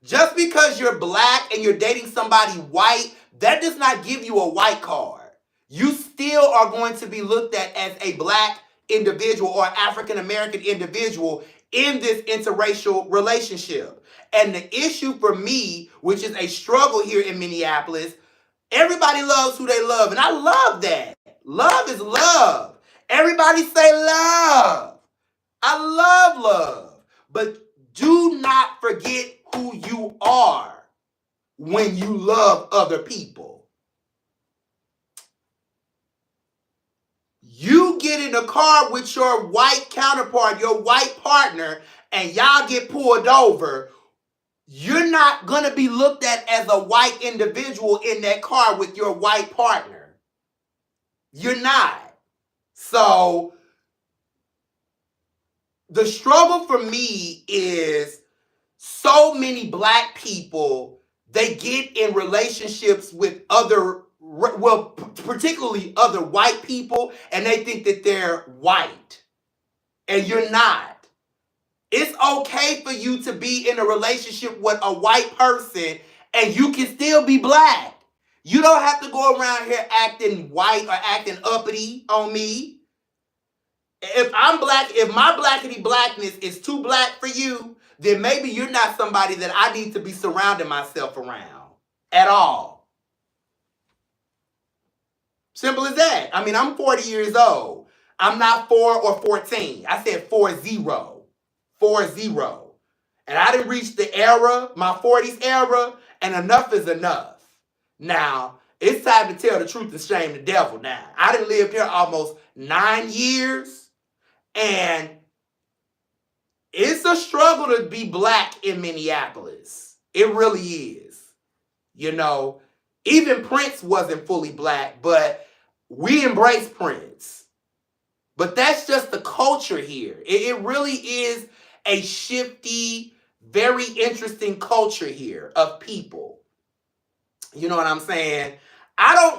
Just because you're black and you're dating somebody white, that does not give you a white card. You still are going to be looked at as a black individual or African American individual in this interracial relationship. And the issue for me, which is a struggle here in Minneapolis, Everybody loves who they love, and I love that. Love is love. Everybody say love. I love love. But do not forget who you are when you love other people. You get in a car with your white counterpart, your white partner, and y'all get pulled over. You're not going to be looked at as a white individual in that car with your white partner. You're not. So the struggle for me is so many black people, they get in relationships with other, well, particularly other white people, and they think that they're white. And you're not. It's okay for you to be in a relationship with a white person and you can still be black. You don't have to go around here acting white or acting uppity on me. If I'm black, if my blackity blackness is too black for you, then maybe you're not somebody that I need to be surrounding myself around at all. Simple as that. I mean, I'm 40 years old. I'm not 4 or 14. I said 40. 40. And I didn't reach the era, my 40s era, and enough is enough. Now, it's time to tell the truth and shame the devil now. I done lived here almost 9 years, and it's a struggle to be black in Minneapolis. It really is. You know, even Prince wasn't fully black, but we embrace Prince. But that's just the culture here. It really is a shifty, very interesting culture here of people. You know what I'm saying?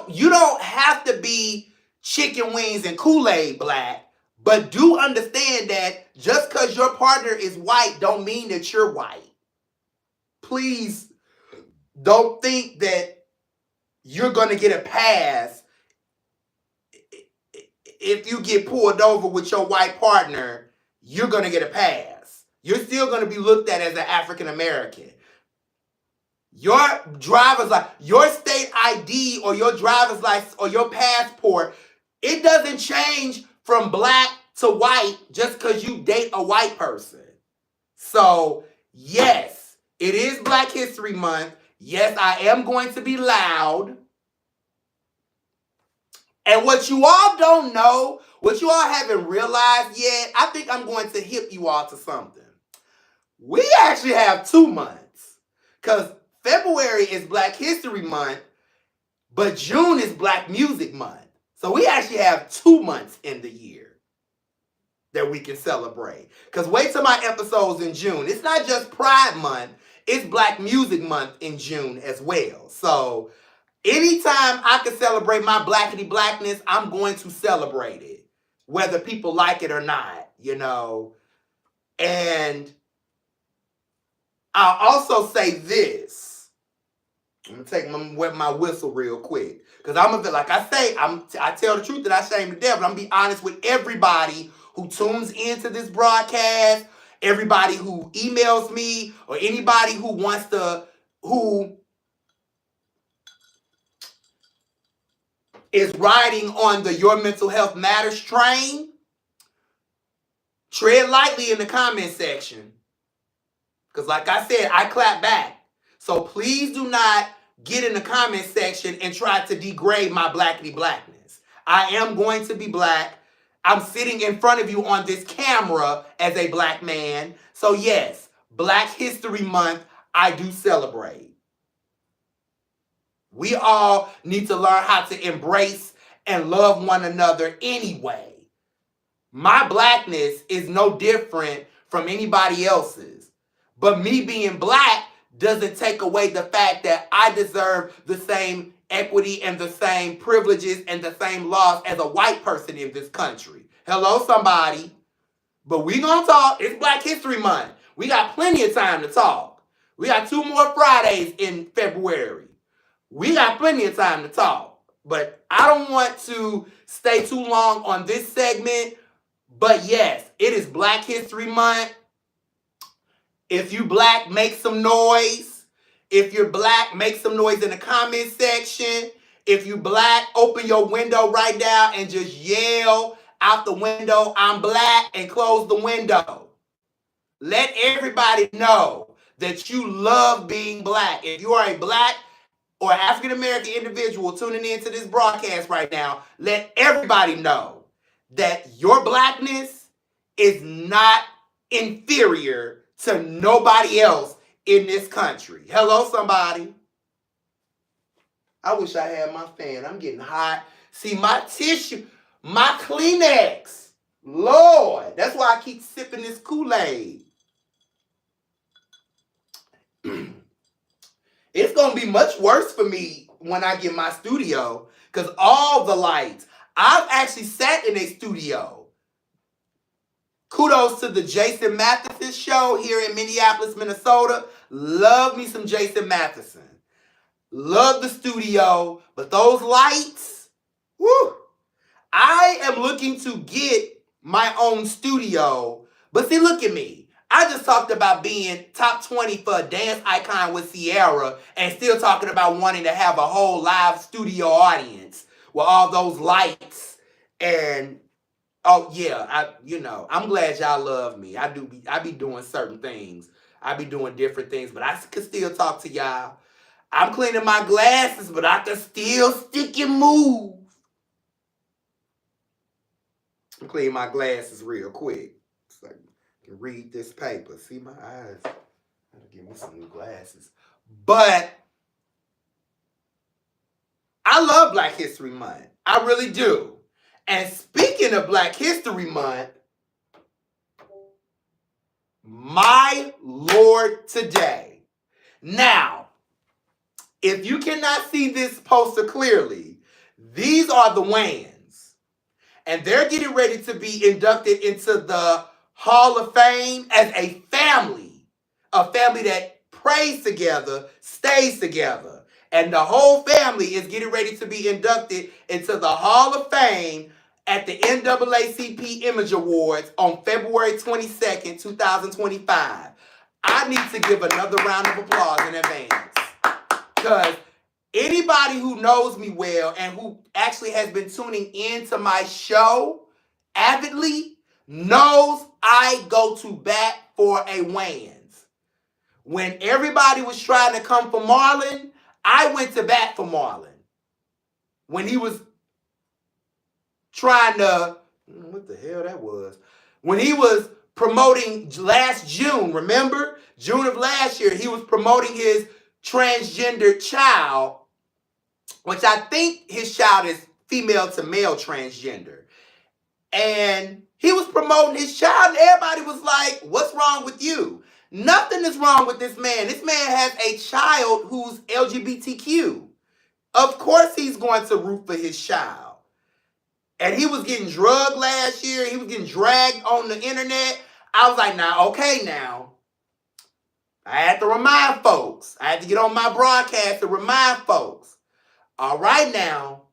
You don't have to be chicken wings and Kool-Aid black, but do understand that just because your partner is white don't mean that you're white. Please don't think that you're going to get a pass if you get pulled over with your white partner. You're going to get a pass. You're still going to be looked at as an African American. Your driver's license, your state ID or your driver's license or your passport, it doesn't change from black to white just because you date a white person. So, yes, it is Black History Month. Yes, I am going to be loud. And what you all don't know, what you all haven't realized yet, I think I'm going to hip you all to something. We actually have 2 months. Because February is Black History Month, but June is Black Music Month. So we actually have 2 months in the year that we can celebrate. Because wait till my episodes in June. It's not just Pride Month, it's Black Music Month in June as well. So anytime I can celebrate my blackity blackness, I'm going to celebrate it, whether people like it or not, you know. And I'll also say this. I'm gonna take my whistle real quick, because I'm gonna, like I say, I tell the truth that I shame the devil. I'm gonna be honest with everybody who tunes into this broadcast, everybody who emails me, or anybody who wants to, who is riding on the Your Mental Health Matters train. Tread lightly in the comment section, because like I said, I clap back. So please do not get in the comment section and try to degrade my blackity blackness. I am going to be black. I'm sitting in front of you on this camera as a black man. So yes, Black History Month, I do celebrate. We all need to learn how to embrace and love one another anyway. My blackness is no different from anybody else's. But me being black doesn't take away the fact that I deserve the same equity and the same privileges and the same laws as a white person in this country. Hello, somebody. But we gonna talk. It's Black History Month. We got plenty of time to talk. We got 2 more Fridays in February. We got plenty of time to talk. But I don't want to stay too long on this segment. But yes, it is Black History Month. If you black, make some noise. If you're black, make some noise in the comment section. If you black, open your window right now and just yell out the window, I'm black, and close the window. Let everybody know that you love being black. If you are a black or African American individual tuning into this broadcast right now, let everybody know that your blackness is not inferior to nobody else in this country. Hello, somebody. I wish I had my fan. I'm getting hot. See, my tissue, my Kleenex. Lord, that's why I keep sipping this Kool-Aid. It's going to be much worse for me when I get my studio because all the lights. I've actually sat in a studio. Kudos to the Jason Matheson show here in Minneapolis, Minnesota. Love me some Jason Matheson. Love the studio, but those lights, whoo. I am looking to get my own studio, but see, look at me. I just talked about being top 20 for a dance icon with Ciara and still talking about wanting to have a whole live studio audience with all those lights and oh yeah, I'm glad y'all love me. I be doing certain things. I be doing different things, but I can still talk to y'all. I'm cleaning my glasses, but I can still stick and move. I'm cleaning my glasses real quick so I can read this paper. See my eyes. I gotta get me some new glasses. But I love Black History Month. I really do. And speaking of Black History Month, my Lord today. Now, if you cannot see this poster clearly, these are the Wayans. And they're getting ready to be inducted into the Hall of Fame as a family that prays together, stays together. And the whole family is getting ready to be inducted into the Hall of Fame at the NAACP Image Awards on February 22nd, 2025. I need to give another round of applause in advance. Because anybody who knows me well and who actually has been tuning into my show avidly knows I go to bat for a Wayans. When everybody was trying to come for Marlon, I went to bat for Marlon. When he was trying to, what the hell that was? When he was promoting last June, remember? June of last year, he was promoting his transgender child, which I think his child is female to male transgender. And he was promoting his child, and everybody was like, what's wrong with you? Nothing is wrong with this man. This man has a child who's LGBTQ. Of course he's going to root for his child. And he was getting drugged last year. He was getting dragged on the internet. I was like, now, okay, now. I had to remind folks. I had to get on my broadcast to remind folks. All right, now,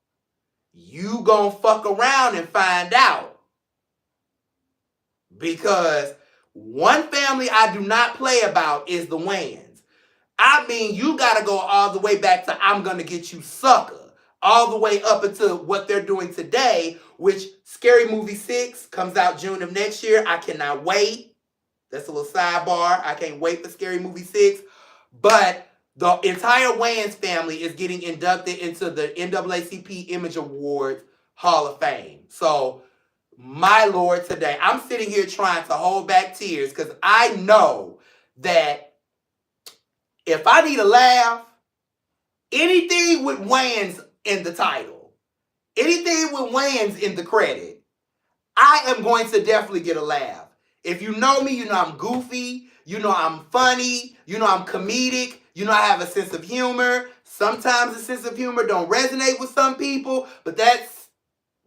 you gonna fuck around and find out. Because one family I do not play about is the Wayans. I mean, you gotta go all the way back to I'm Gonna Get You Sucker. All the way up until what they're doing today, which Scary Movie 6 comes out June of next year. I cannot wait. That's a little sidebar. I can't wait for Scary Movie 6. But the entire Wayans family is getting inducted into the NAACP Image Awards Hall of Fame. So, my Lord, today, I'm sitting here trying to hold back tears because I know that if I need a laugh, anything with Wayans in the title, anything with Wayans in the credit, I am going to definitely get a laugh. If you know me, you know I'm goofy, you know I'm funny, you know I'm comedic, you know I have a sense of humor. Sometimes the sense of humor don't resonate with some people, but that's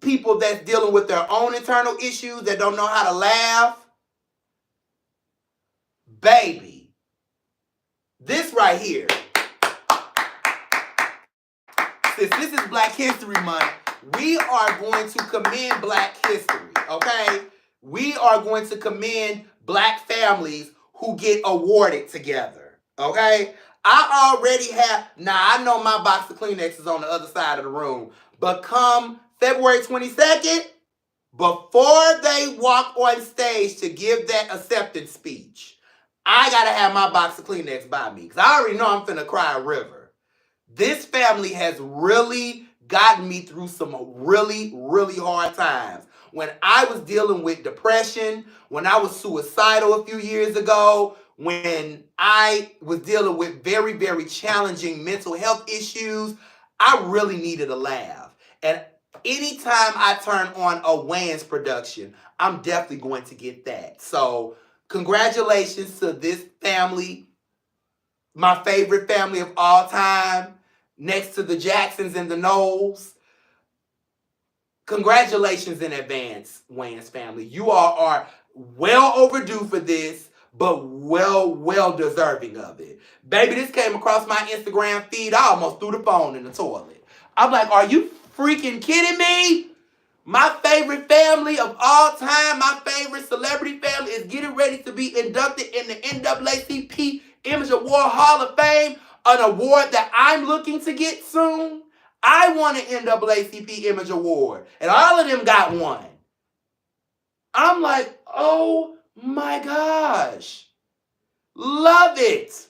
people that's dealing with their own internal issues that don't know how to laugh. Baby, this right here, since this is Black History Month, we are going to commend Black history, okay? We are going to commend Black families who get awarded together, okay? I already have, now I know my box of Kleenex is on the other side of the room, but come February 22nd, before they walk on stage to give that acceptance speech, I gotta have my box of Kleenex by me, because I already know I'm finna cry a river. This family has really gotten me through some really, really hard times. When I was dealing with depression, when I was suicidal a few years ago, when I was dealing with very, very challenging mental health issues, I really needed a laugh. And anytime I turn on a Wayans production, I'm definitely going to get that. So, congratulations to this family, my favorite family of all time, next to the Jacksons and the Knowles. Congratulations in advance, Wayans family. You all are well overdue for this, but well deserving of it. Baby, this came across my Instagram feed. I almost threw the phone in the toilet. I'm like, are you freaking kidding me? My favorite family of all time, my favorite celebrity family is getting ready to be inducted in the NAACP Image Award Hall of Fame, an award that I'm looking to get soon. I won an NAACP Image Award, and all of them got one. I'm like, oh my gosh. Love it.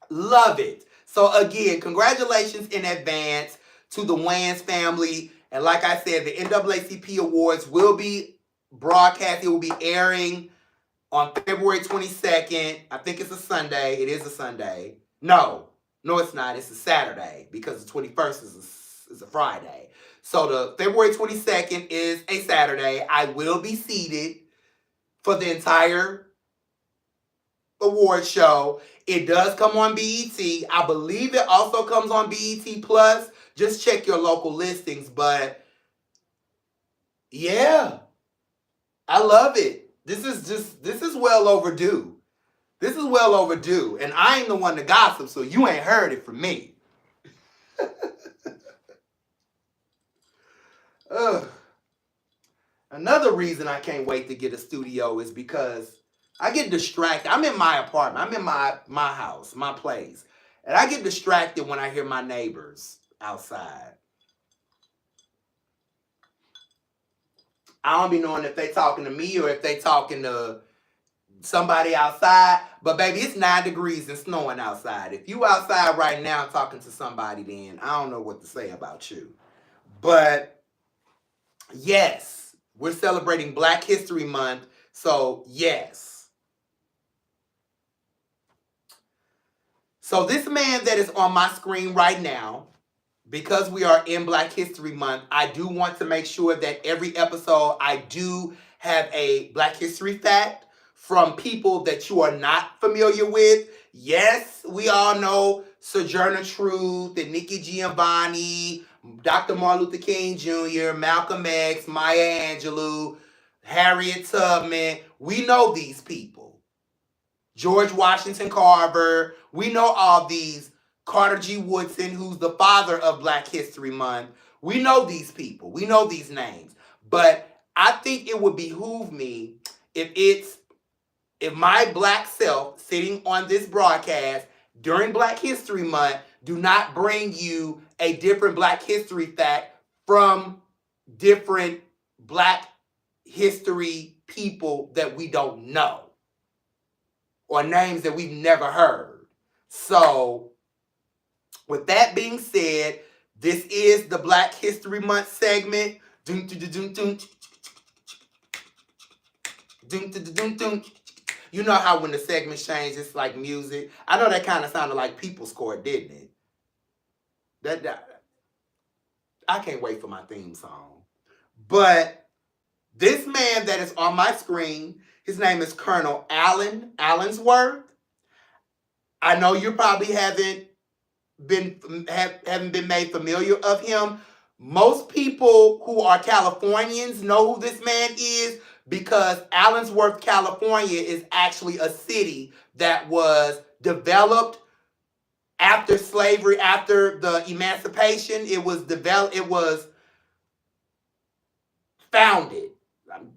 Love it. So again, congratulations in advance to the Wayans family. And like I said, the NAACP Awards will be broadcast. It will be airing on February 22nd. I think it's a Sunday. It is a Sunday. No, it's not. It's a Saturday because the 21st is a Friday. So the February 22nd is a Saturday. I will be seated for the entire award show. It does come on BET. I believe it also comes on BET Plus. Just check your local listings. But yeah, I love it. This is well overdue. This is well overdue. And I ain't the one to gossip, so you ain't heard it from me. Another reason I can't wait to get a studio is because I get distracted. I'm in my apartment. I'm in my house, my place. And I get distracted when I hear my neighbors outside. I don't be knowing if they talking to me or if they talking to somebody outside. But baby, it's 9 degrees and snowing outside. If you outside right now talking to somebody, then I don't know what to say about you. But yes, we're celebrating Black History Month. So yes. So this man that is on my screen right now, because we are in Black History Month, I do want to make sure that every episode I do have a Black History fact from people that you are not familiar with. Yes, we all know Sojourner Truth and Nikki Giovanni, Dr. Martin Luther King Jr., Malcolm X, Maya Angelou, Harriet Tubman. We know these people. George Washington Carver. We know all these. Carter G. Woodson, who's the father of Black History Month. We know these people. We know these names. But I think it would behoove me if my black self sitting on this broadcast during Black History Month do not bring you a different Black history fact from different Black history people that we don't know or names that we've never heard. So with that being said, this is the Black History Month segment. You know how when the segment changes, it's like music. I know that kind of sounded like People's Court, didn't it? That I can't wait for my theme song. But this man that is on my screen, his name is Colonel Allen Allensworth. I know you probably haven't been made familiar of him. Most people who are Californians know who this man is because Allensworth, California is actually a city that was developed after slavery, after the emancipation. It was founded. I'm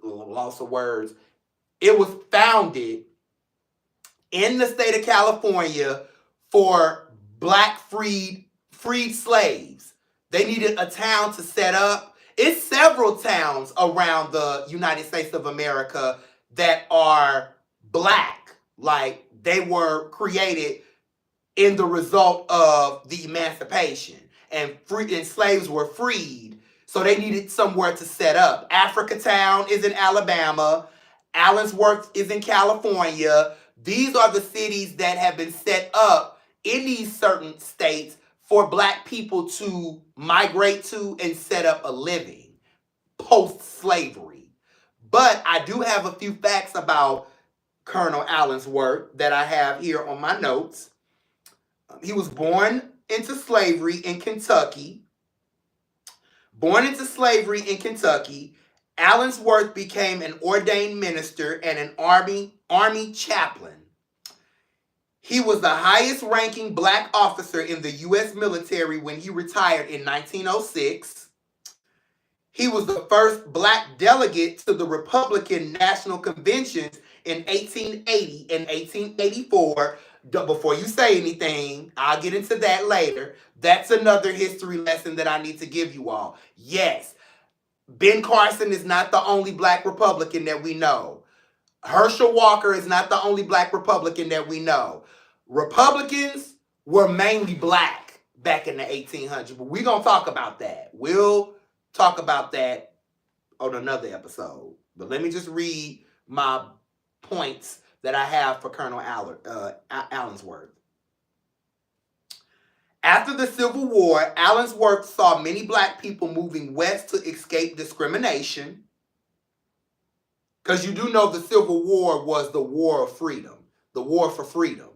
lost of words. It was founded in the state of California for black freed slaves. They needed a town to set up. It's several towns around the United States of America that are black. Like, they were created in the result of the emancipation, and slaves were freed, so they needed somewhere to set up. Africatown is in Alabama. Allensworth is in California. These are the cities that have been set up in these certain states for black people to migrate to and set up a living post-slavery. But I do have a few facts about Colonel Allensworth that I have here on my notes. He was born into slavery in Kentucky. Allensworth became an ordained minister and an army chaplain. He was the highest ranking black officer in the U.S. military when he retired in 1906. He was the first black delegate to the Republican National Conventions in 1880 and 1884. Before you say anything, I'll get into that later. That's another history lesson that I need to give you all. Yes, Ben Carson is not the only black Republican that we know. Herschel Walker is not the only black Republican that we know. Republicans were mainly black back in the 1800s, but we're going to talk about that. We'll talk about that on another episode. But let me just read my points that I have for Colonel Allensworth. After the Civil War, Allensworth saw many black people moving west to escape discrimination. Because you do know the Civil War was the war of freedom, the war for freedom.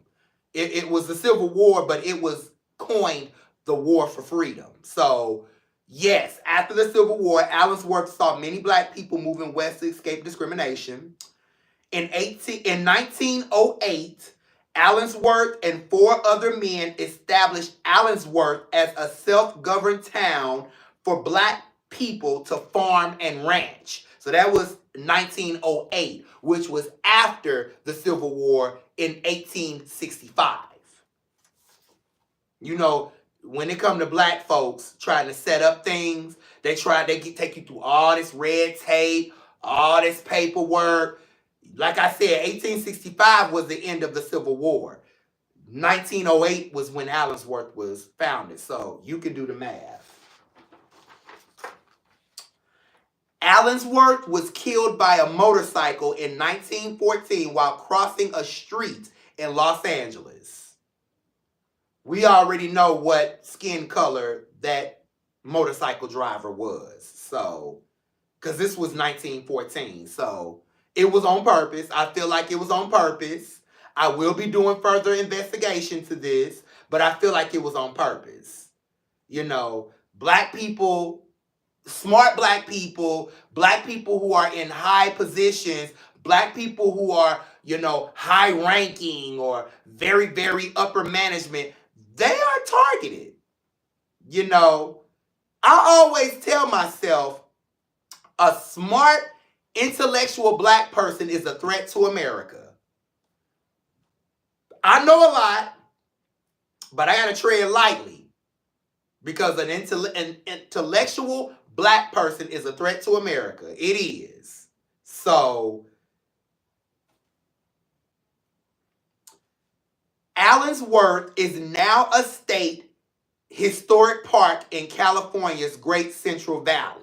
It was the Civil War, but it was coined the war for freedom. So, yes, after the Civil War, Allensworth saw many black people moving west to escape discrimination. In 1908, Allensworth and 4 other men established Allensworth as a self-governed town for black people to farm and ranch. So that was 1908, which was after the Civil War in 1865. You know, when it comes to black folks trying to set up things, they take you through all this red tape, all this paperwork. Like I said, 1865 was the end of the Civil War. 1908 was when Allensworth was founded, so you can do the math. Allensworth was killed by a motorcycle in 1914 while crossing a street in Los Angeles. We already know what skin color that motorcycle driver was, so, because this was 1914, so it was on purpose. I feel like it was on purpose. I will be doing further investigation to this, but I feel like it was on purpose. You know, black people, smart black people who are in high positions, black people who are, you know, high ranking or very, very upper management, they are targeted. You know, I always tell myself a smart, intellectual black person is a threat to America. I know a lot, but I gotta tread lightly because an intellectual black person is a threat to America. It is. So, Allensworth is now a state historic park in California's Great Central Valley.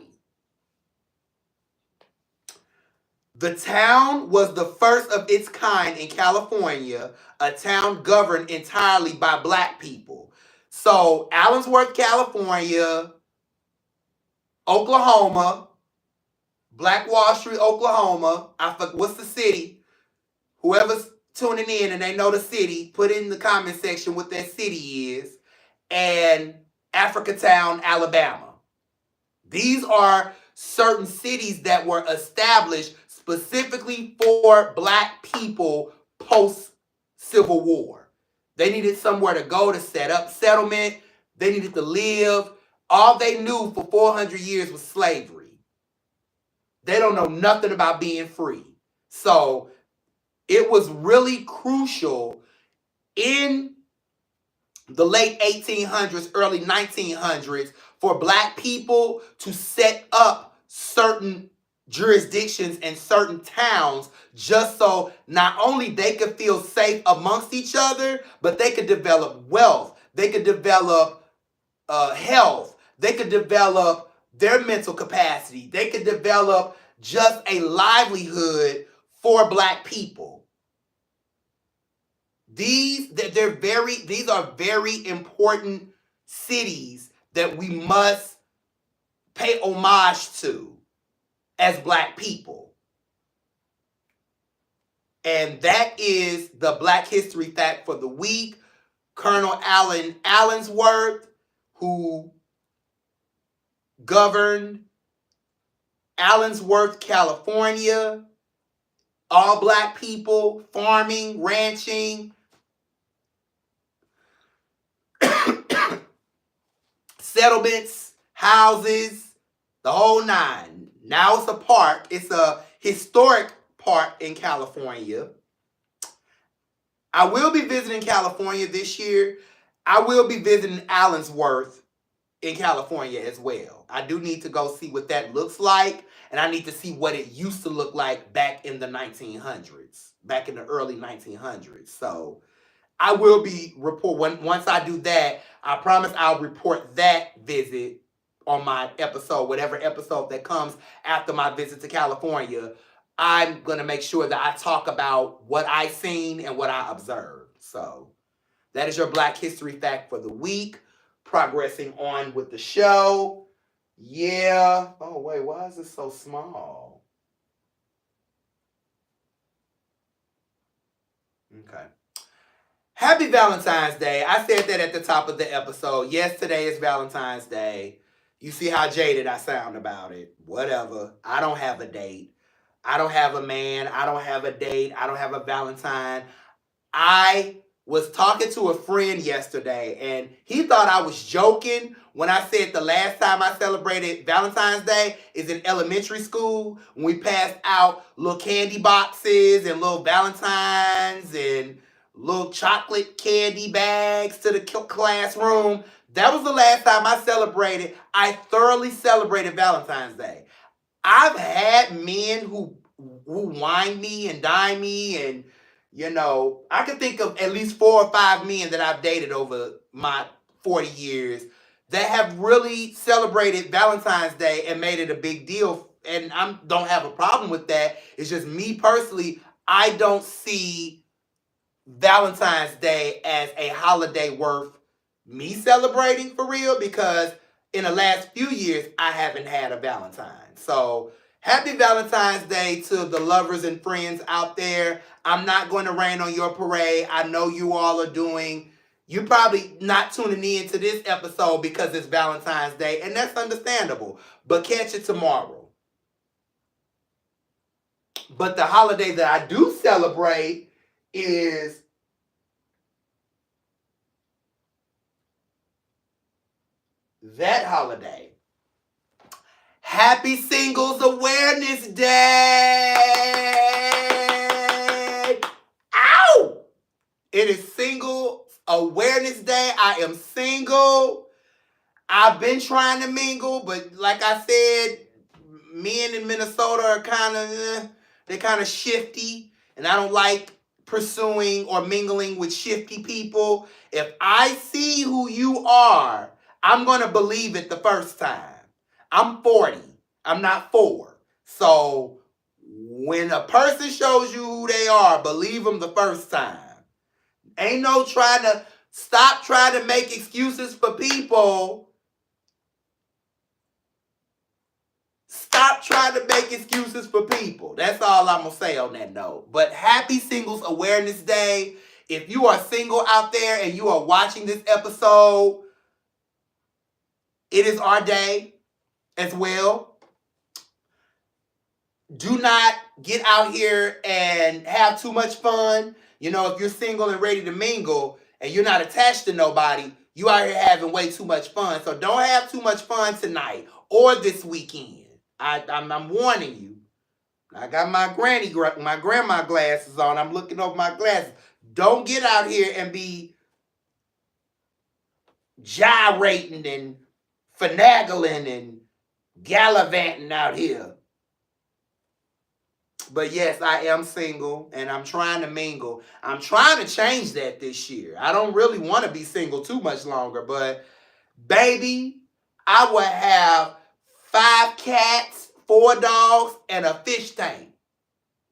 The town was the first of its kind in California, a town governed entirely by black people. So, Allensworth, California, Oklahoma, Black Wall Street, Oklahoma. What's the city? Whoever's tuning in and they know the city, put in the comment section what that city is. And Africatown, Alabama. These are certain cities that were established specifically for black people post-Civil War. They needed somewhere to go to set up settlement. They needed to live. All they knew for 400 years was slavery. They don't know nothing about being free. So it was really crucial in the late 1800s, early 1900s for Black people to set up certain jurisdictions and certain towns just so not only they could feel safe amongst each other, but they could develop wealth, they could develop health, they could develop their mental capacity, they could develop just a livelihood for Black people. These are very important cities that we must pay homage to as Black people. And that is the Black History fact for the week. Colonel Allen Allensworth, who governed Allensworth, California, all Black people, farming, ranching, settlements, houses, the whole nine. Now it's a park. It's a historic park in California. I will be visiting California this year. I will be visiting Allensworth in California as well. I do need to go see what that looks like, and I need to see what it used to look like back in the 1900s, back in the early 1900s. So I will be once I do that. I promise I'll report that visit on my episode, whatever episode that comes after my visit to California. I'm gonna make sure that I talk about what I seen and what I observed. So that is your Black History fact for the week. Progressing on with the show. Yeah. Oh wait, why is it so small? Okay. Happy Valentine's Day. I said that at the top of the episode. Yes, today is Valentine's Day. You see how jaded I sound about it. Whatever. I don't have a date. I don't have a man. I don't have a date. I don't have a Valentine. I was talking to a friend yesterday, and he thought I was joking when I said the last time I celebrated Valentine's Day is in elementary school, when we passed out little candy boxes and little Valentines and little chocolate candy bags to the classroom. That was the last time I thoroughly celebrated Valentine's Day. I've had men who wine me and dine me, and I can think of at least 4 or 5 men that I've dated over my 40 years that have really celebrated Valentine's Day and made it a big deal. And I don't have a problem with that. It's just me personally, I don't see Valentine's Day as a holiday worth me celebrating for real, because in the last few years, I haven't had a Valentine. So happy Valentine's Day to the lovers and friends out there. I'm not going to rain on your parade. I know you all are you're probably not tuning in to this episode because it's Valentine's Day, and that's understandable. But catch it tomorrow. But the holiday that I do celebrate is that holiday. Happy Singles Awareness Day! Ow! It is Single Awareness Day. I am single. I've been trying to mingle, but like I said, men in Minnesota are they're kind of shifty, and I don't like pursuing or mingling with shifty people. If I see who you are, I'm going to believe it the first time. I'm 40. I'm not 4. So when a person shows you who they are, believe them the first time. Ain't no stop trying to make excuses for people. Stop trying to make excuses for people. That's all I'm going to say on that note. But happy Singles Awareness Day. If you are single out there and you are watching this episode, it is our day as well. Do not get out here and have too much fun. If you're single and ready to mingle and you're not attached to nobody, you out here having way too much fun. So don't have too much fun tonight or this weekend. I'm warning you. I got my grandma glasses on. I'm looking over my glasses. Don't get out here and be gyrating and finagling and gallivanting out here. But yes, I am single and I'm trying to mingle. I'm trying to change that this year. I don't really want to be single too much longer, but baby, I will have 5 cats, 4 dogs, and a fish tank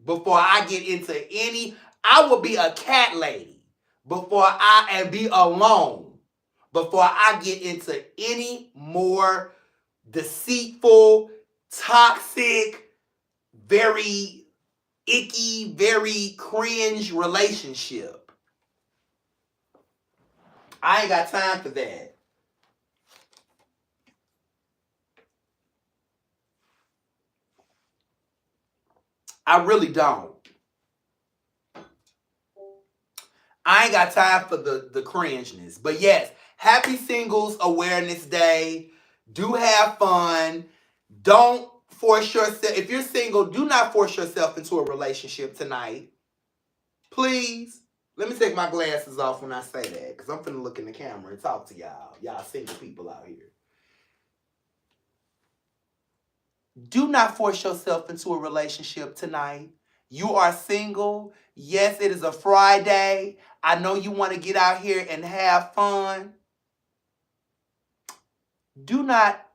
before I get into any. I will be a cat lady before and be alone before I get into any more deceitful, toxic, very icky, very cringe relationship. I ain't got time for that. I really don't. I ain't got time for the cringeness. But yes, happy Singles Awareness Day. Do have fun. Don't force yourself. If you're single, do not force yourself into a relationship tonight. Please. Let me take my glasses off when I say that, because I'm finna look in the camera and talk to y'all. Y'all single people out here. Do not force yourself into a relationship tonight. You are single. Yes, it is a Friday. I know you want to get out here and have fun. Do not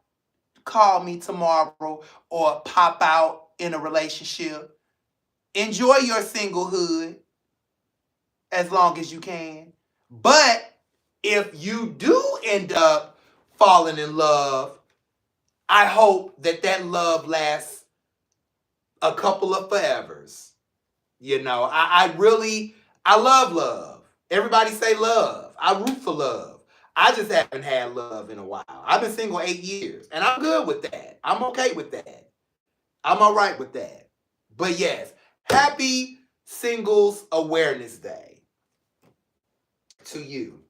call me tomorrow or pop out in a relationship. Enjoy your singlehood as long as you can. But if you do end up falling in love, I hope that love lasts a couple of forevers. You know, I love love. Everybody say love. I root for love. I just haven't had love in a while. I've been single 8 years, and I'm good with that. I'm okay with that. I'm all right with that. But yes, happy Singles Awareness Day to you.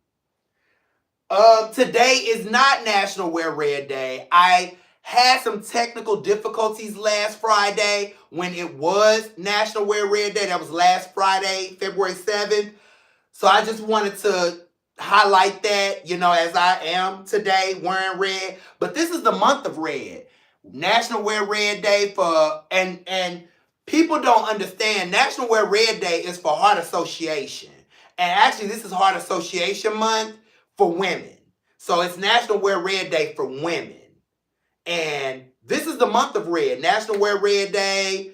Today is not National Wear Red Day. I had some technical difficulties last Friday when it was National Wear Red Day. That was last Friday, February 7th. So I just wanted to highlight that, you know, as I am today wearing red. But this is the month of red. National Wear Red Day and people don't understand. National Wear Red Day is for Heart Association. And actually, this is Heart Association Month for women. So it's National Wear Red Day for women. And this is the month of red. National Wear Red Day,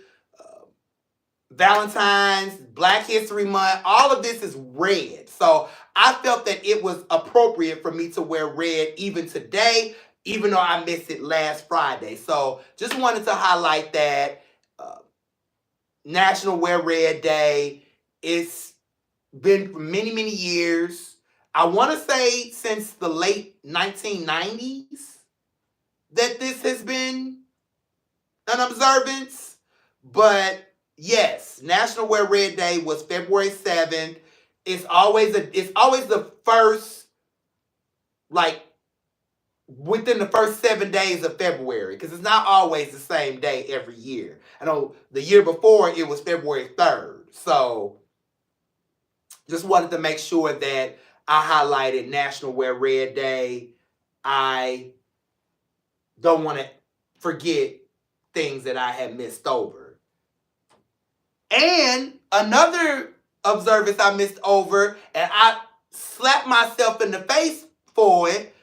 Valentine's, Black History Month, all of this is red. So I felt that it was appropriate for me to wear red even today, even though I missed it last Friday. So just wanted to highlight that. National Wear Red Day. It's been for many, many years. I want to say since the late 1990s that this has been an observance. But yes, National Wear Red Day was February 7th. It's always the first, like, within the first 7 days of February, because it's not always the same day every year. I know the year before it was February 3rd. So just wanted to make sure that I highlighted National Wear Red Day. I don't want to forget things that I had missed over. And another observance I missed over, and I slapped myself in the face for it,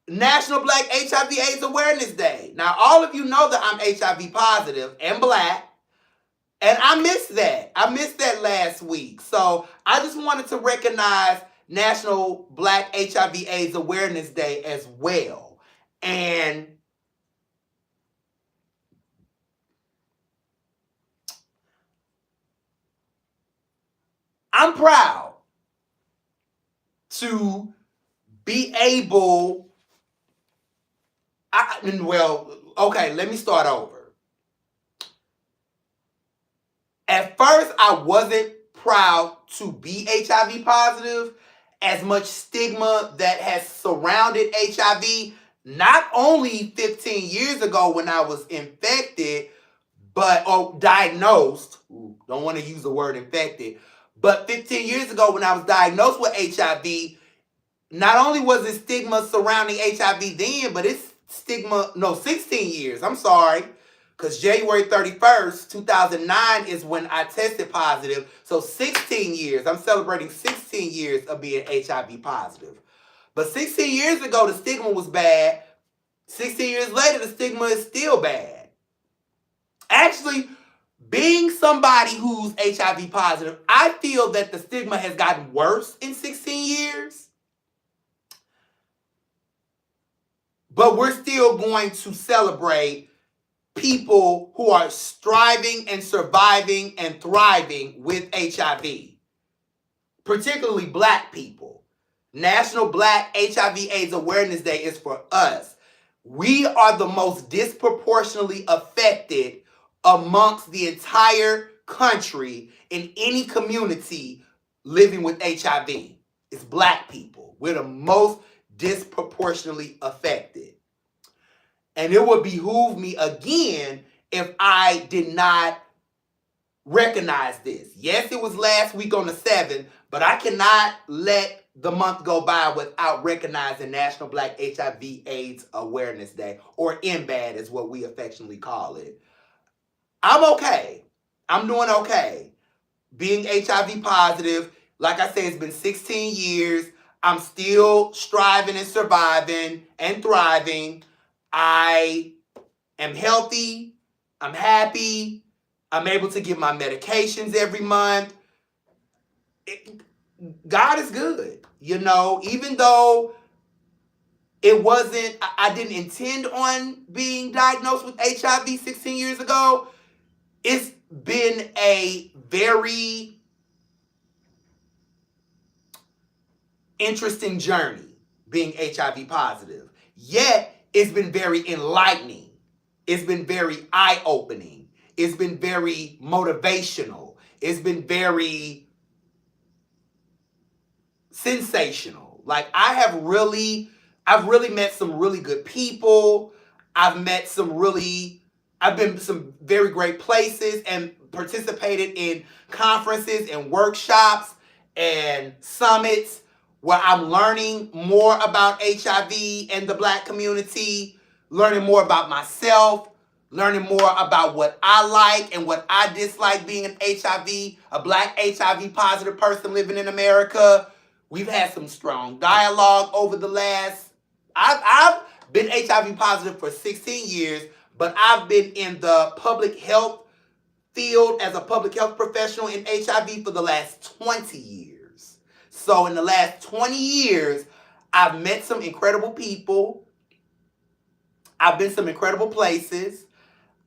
National Black HIV/AIDS Awareness Day. Now, all of you know that I'm HIV positive and black, and I missed that. I missed that last week. So I just wanted to recognize National Black HIV/AIDS Awareness Day as well. And I'm proud to be able, okay, let me start over. At first, I wasn't proud to be HIV positive. As much stigma that has surrounded HIV, not only 15 years ago when I was infected, or diagnosed, don't want to use the word infected, but 15 years ago when I was diagnosed with HIV, not only was it stigma surrounding HIV then, but it's 16 years, I'm sorry, because January 31st, 2009 is when I tested positive, so 16 years, I'm celebrating 16 years of being HIV positive. But 16 years ago, the stigma was bad. 16 years later, the stigma is still bad. Actually, being somebody who's HIV positive, I feel that the stigma has gotten worse in 16 years. But we're still going to celebrate people who are striving and surviving and thriving with HIV, particularly Black people. National Black HIV/AIDS Awareness Day is for us. We are the most disproportionately affected amongst the entire country in any community living with HIV. It's Black people. We're the most disproportionately affected. And it would behoove me again if I did not recognize this. Yes, it was last week on the 7th, but I cannot let the month go by without recognizing National Black HIV/AIDS Awareness Day, or NBAD is what we affectionately call it. I'm okay. I'm doing okay. Being HIV positive, like I said, it's been 16 years. I'm still striving and surviving and thriving. I am healthy. I'm happy. I'm able to get my medications every month. God is good. You know, even though it wasn't, I didn't intend on being diagnosed with HIV 16 years ago, it's been a very interesting journey being HIV positive. Yet, it's been very enlightening. It's been very eye-opening. It's been very motivational. It's been very sensational. Like, I've really met some really good people. I've been some very great places and participated in conferences and workshops and summits where I'm learning more about HIV and the Black community, learning more about myself, learning more about what I like and what I dislike being a Black HIV positive person living in America. We've had some strong dialogue over the last, I've been HIV positive for 16 years, but I've been in the public health field as a public health professional in HIV for the last 20 years. So in the last 20 years, I've met some incredible people. I've been some incredible places.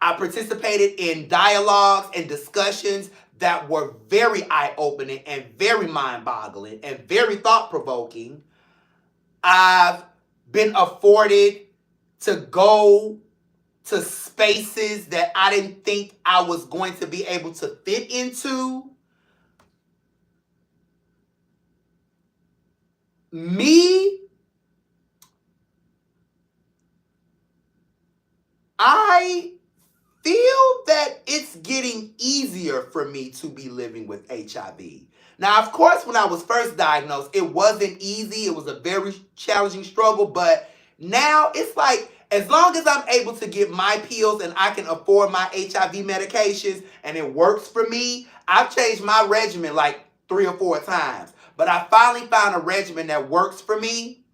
I participated in dialogues and discussions that were very eye-opening and very mind-boggling and very thought-provoking. I've been afforded to go to spaces that I didn't think I was going to be able to fit into. I feel that it's getting easier for me to be living with HIV. Now, of course, when I was first diagnosed, it wasn't easy. It was a very challenging struggle, but now it's like, as long as I'm able to get my pills and I can afford my HIV medications and it works for me, I've changed my regimen like 3 or 4 times. But I finally found a regimen that works for me.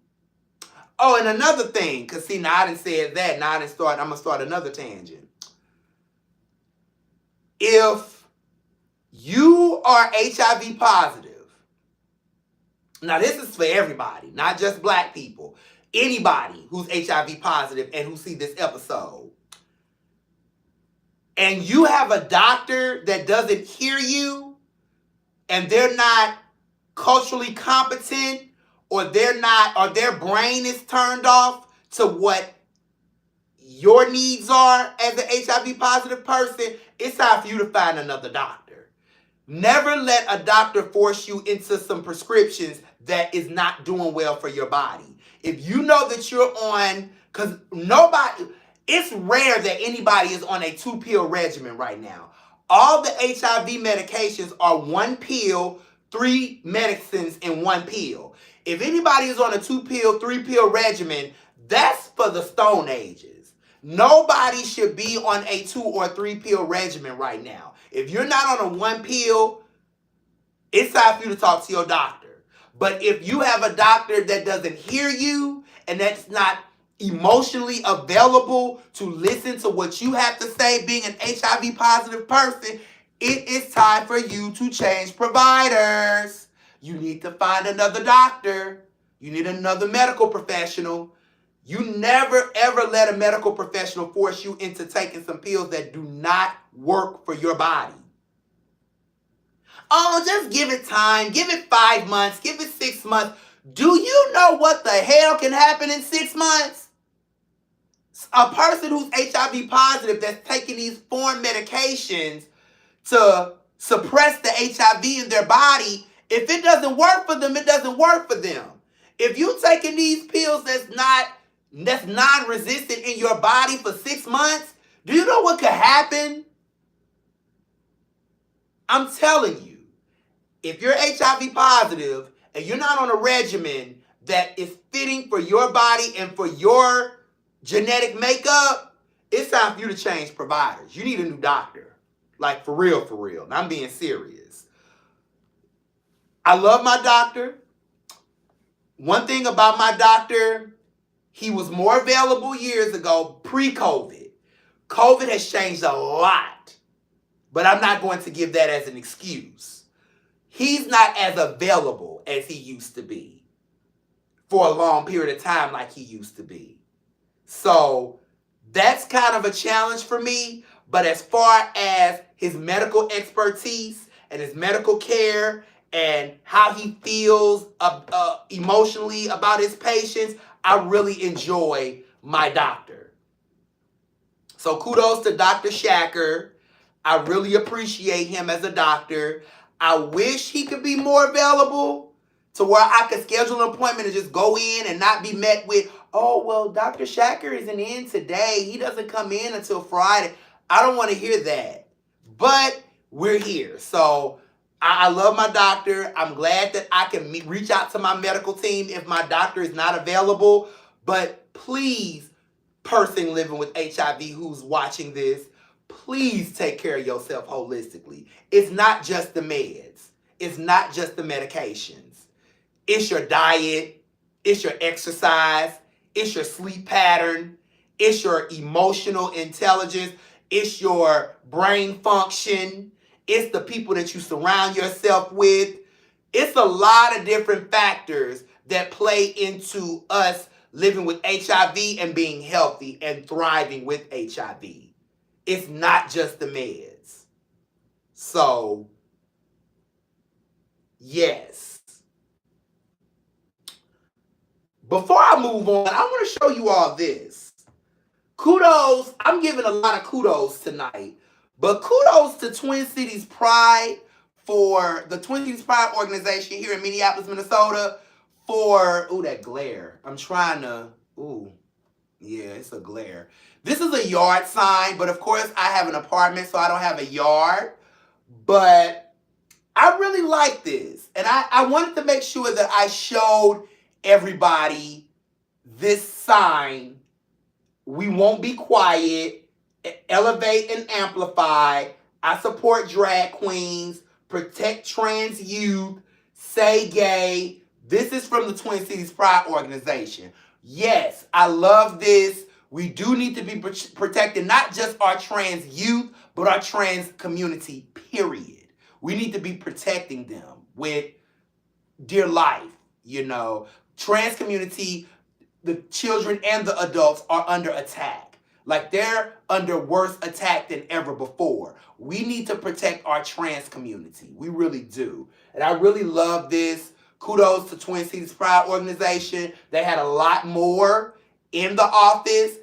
Oh, and another thing, because see, now I didn't say that. Now I'm going to start another tangent. If you are HIV positive, now this is for everybody, not just Black people, anybody who's HIV positive and who see this episode, and you have a doctor that doesn't hear you, and they're not culturally competent, or their brain is turned off to what your needs are as an HIV positive person, it's time for you to find another doctor. Never let a doctor force you into some prescriptions that is not doing well for your body. If you know that you're on, because It's rare that anybody is on a 2-pill regimen right now. All the HIV medications are 1 pill, 3 medicines in 1 pill. If anybody is on a 2-pill, 3-pill regimen, that's for the Stone Ages. Nobody should be on a 2 or 3-pill regimen right now. If you're not on a 1 pill, it's time for you to talk to your doctor. But if you have a doctor that doesn't hear you and that's not emotionally available to listen to what you have to say, being an HIV positive person, it is time for you to change providers. You need to find another doctor. You need another medical professional. You never ever let a medical professional force you into taking some pills that do not work for your body. Oh, just give it time. Give it 5 months. Give it 6 months. Do you know what the hell can happen in 6 months? A person who's HIV positive that's taking these foreign medications to suppress the HIV in their body, if it doesn't work for them, it doesn't work for them. If you're taking these pills that's non-resistant in your body for 6 months, do you know what could happen? I'm telling you, if you're HIV positive and you're not on a regimen that is fitting for your body and for your genetic makeup, it's time for you to change providers. You need a new doctor. Like, for real, for real. And I'm being serious. I love my doctor. One thing about my doctor, he was more available years ago, pre-COVID. COVID has changed a lot, but I'm not going to give that as an excuse. He's not as available as he used to be for a long period of time like he used to be. So that's kind of a challenge for me. But as far as his medical expertise and his medical care and how he feels emotionally about his patients, I really enjoy my doctor. So kudos to Dr. Shacker. I really appreciate him as a doctor. I wish he could be more available to where I could schedule an appointment and just go in and not be met with, oh, well, Dr. Shacker isn't in today. He doesn't come in until Friday. I don't want to hear that. But we're here. So I love my doctor. I'm glad that I can reach out to my medical team if my doctor is not available. But please, person living with HIV who's watching this, please take care of yourself holistically. It's not just the meds. It's not just the medications. It's your diet. It's your exercise. It's your sleep pattern. It's your emotional intelligence. It's your brain function. It's the people that you surround yourself with. It's a lot of different factors that play into us living with HIV and being healthy and thriving with HIV. It's not just the meds. So, yes. Before I move on, I want to show you all this. Kudos, I'm giving a lot of kudos tonight, but kudos to Twin Cities Pride for the Twin Cities Pride organization here in Minneapolis, Minnesota for, ooh, that glare. I'm trying to, ooh, yeah, it's a glare. This is a yard sign, but of course I have an apartment, so I don't have a yard, but I really like this. And I wanted to make sure that I showed everybody this sign. We won't be quiet. Elevate and amplify. I support drag queens. Protect trans youth. Say gay. This is from the Twin Cities Pride organization. Yes, I love this. We do need to be protecting not just our trans youth, but our trans community, period. We need to be protecting them with dear life, you know. Trans community, the children and the adults are under attack. Like, they're under worse attack than ever before. We need to protect our trans community. We really do. And I really love this. Kudos to Twin Cities Pride organization. They had a lot more in the office.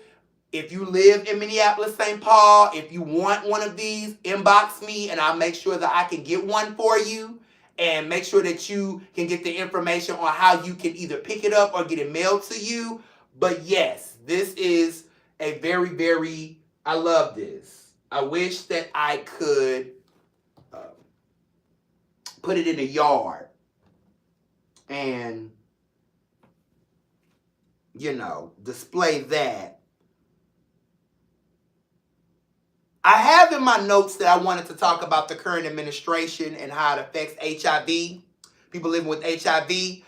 If you live in Minneapolis, St. Paul, if you want one of these, inbox me and I'll make sure that I can get one for you. And make sure that you can get the information on how you can either pick it up or get it mailed to you. But yes, this is a a very, very, I love this. I wish that I could put it in a yard and, display that. I have in my notes that I wanted to talk about the current administration and how it affects HIV, people living with HIV.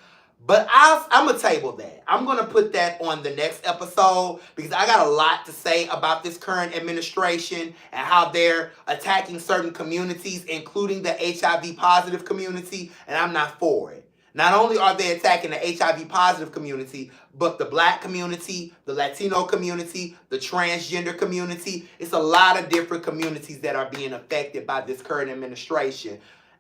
But I'm going to table that. I'm going to put that on the next episode because I got a lot to say about this current administration and how they're attacking certain communities, including the HIV positive community, and I'm not for it. Not only are they attacking the HIV positive community, but the black community, the Latino community, the transgender community. It's a lot of different communities that are being affected by this current administration.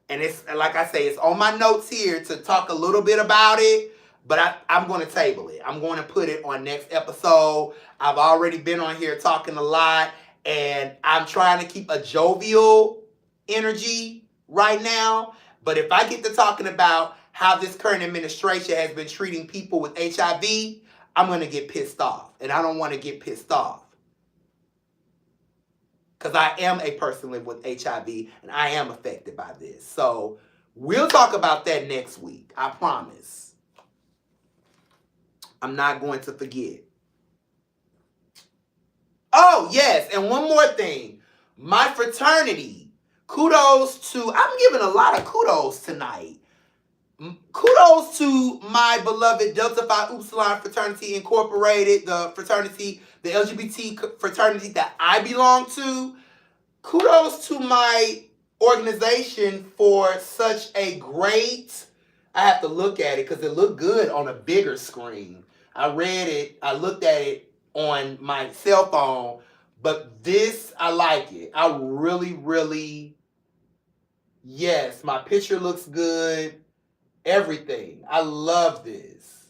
And it's, like I say, it's on my notes here to talk a little bit about it, but I'm going to table it. I'm going to put it on next episode. I've already been on here talking a lot, and I'm trying to keep a jovial energy right now. But if I get to talking about how this current administration has been treating people with HIV, I'm going to get pissed off. And I don't want to get pissed off. Because I am a person living with HIV, and I am affected by this. So we'll talk about that next week. I promise. I'm not going to forget. Oh, yes, and one more thing. My fraternity. Kudos to, I'm giving a lot of kudos tonight. Kudos to my beloved Delta Phi Upsilon Fraternity Incorporated, the fraternity, the LGBT fraternity that I belong to. Kudos to my organization for such a great, I have to look at it because it looked good on a bigger screen. I read it, I looked at it on my cell phone, but this, I like it. I really, really, yes, my picture looks good. Everything. I love this.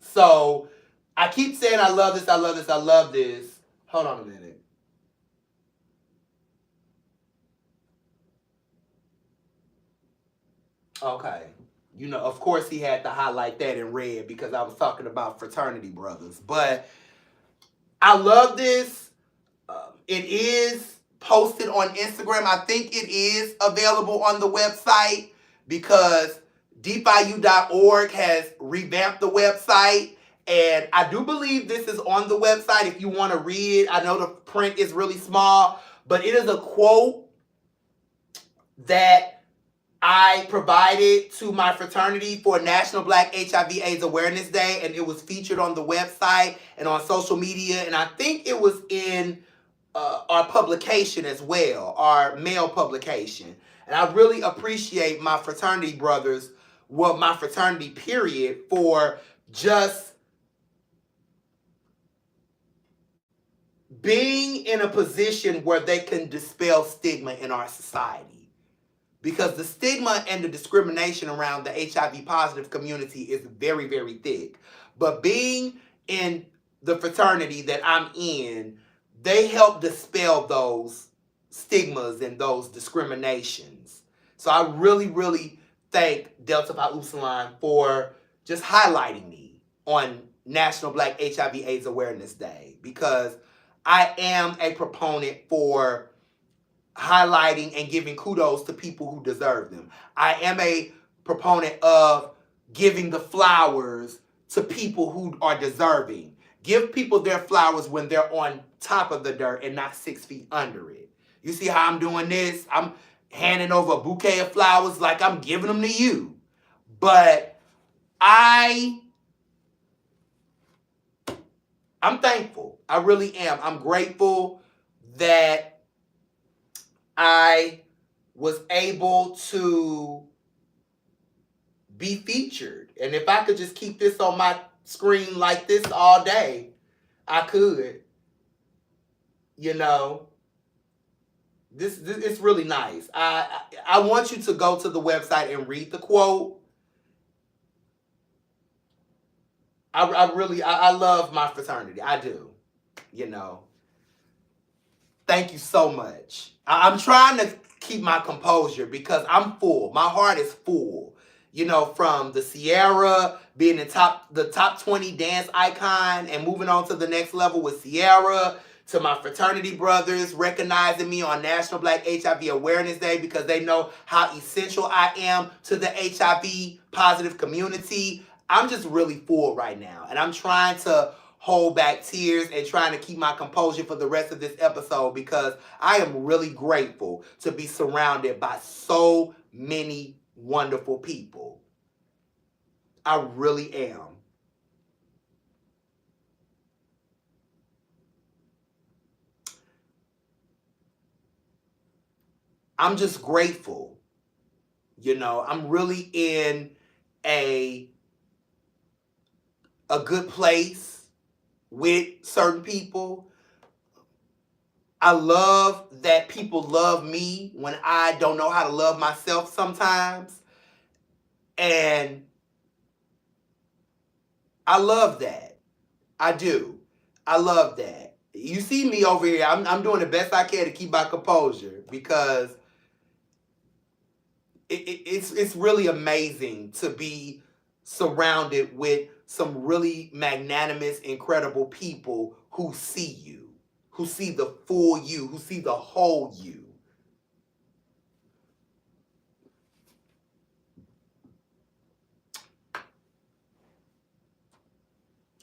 So, I keep saying I love this, I love this, I love this. Hold on a minute. Okay. Of course he had to highlight that in red because I was talking about fraternity brothers. But I love this. It is posted on Instagram. I think it is available on the website because deepiu.org has revamped the website, and I do believe this is on the website if you want to read it. I know the print is really small, but it is a quote that I provided to my fraternity for National Black HIV/AIDS Awareness Day, and it was featured on the website and on social media, and I think it was in our publication as well, our mail publication. And I really appreciate my fraternity brothers, my fraternity period, for just being in a position where they can dispel stigma in our society. Because the stigma and the discrimination around the HIV positive community is very, very thick. But being in the fraternity that I'm in, they help dispel those stigmas and those discriminations. So I really, really thank Delta Phi Upsilon for just highlighting me on National Black HIV/AIDS Awareness Day, because I am a proponent for highlighting and giving kudos to people who deserve them. I am a proponent of giving the flowers to people who are deserving. Give people their flowers when they're on top of the dirt and not 6 feet under it. You see how I'm doing this? I'm handing over a bouquet of flowers like I'm giving them to you. But I'm thankful. I really am. I'm grateful that I was able to be featured. And if I could just keep this on my screen like this all day, I could. This it's really nice. I want you to go to the website and read the quote. I love my fraternity. I do. Thank you so much. I'm trying to keep my composure because I'm full. My heart is full. You know, from the Sierra being the top 20 dance icon and moving on to the next level with Sierra, to my fraternity brothers recognizing me on National Black HIV Awareness Day because they know how essential I am to the HIV positive community. I'm just really full right now, and I'm trying to hold back tears and trying to keep my composure for the rest of this episode because I am really grateful to be surrounded by so many wonderful people. I really am. I'm just grateful. You know, I'm really in a good place with certain people. I love that people love me when I don't know how to love myself sometimes. And I love that. I do. I love that. You see me over here. I'm doing the best I can to keep my composure because it's really amazing to be surrounded with some really magnanimous, incredible people who see you, who see the full you, who see the whole you.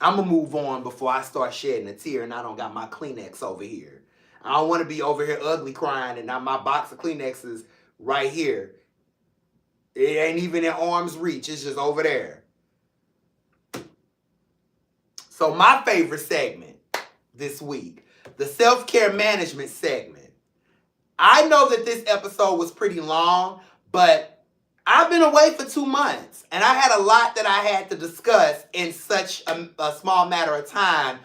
I'm going to move on before I start shedding a tear and I don't got my Kleenex over here. I don't want to be over here ugly crying and now my box of Kleenexes right here. It ain't even in arm's reach. It's just over there. So my favorite segment this week, the self-care management segment. I know that this episode was pretty long, but I've been away for 2 months and I had a lot that I had to discuss in such a small matter of time.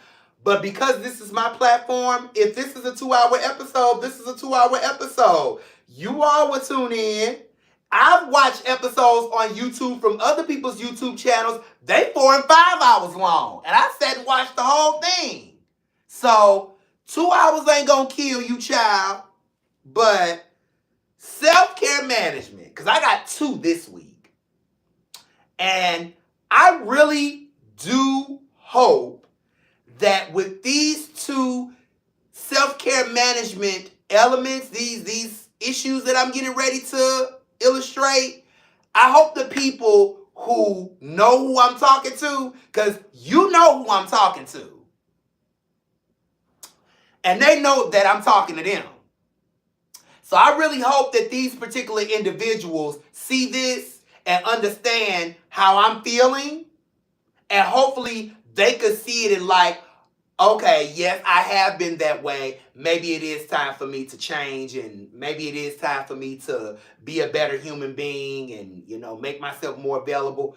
But because this is my platform, if this is a 2-hour episode, this is a 2-hour episode. You all will tune in. I've watched episodes on YouTube from other people's YouTube channels. They 4 and 5 hours long. And I sat and watched the whole thing. So 2 hours ain't gonna kill you, child. But self-care management, because I got 2 this week. And I really do hope that with these 2 self-care management elements, these issues that I'm getting ready to illustrate, I hope the people who know who I'm talking to, because you know who I'm talking to, and they know that I'm talking to them. So I really hope that these particular individuals see this and understand how I'm feeling, and hopefully they could see it in like, okay, yes, I have been that way. Maybe it is time for me to change, and maybe it is time for me to be a better human being and, you know, make myself more available.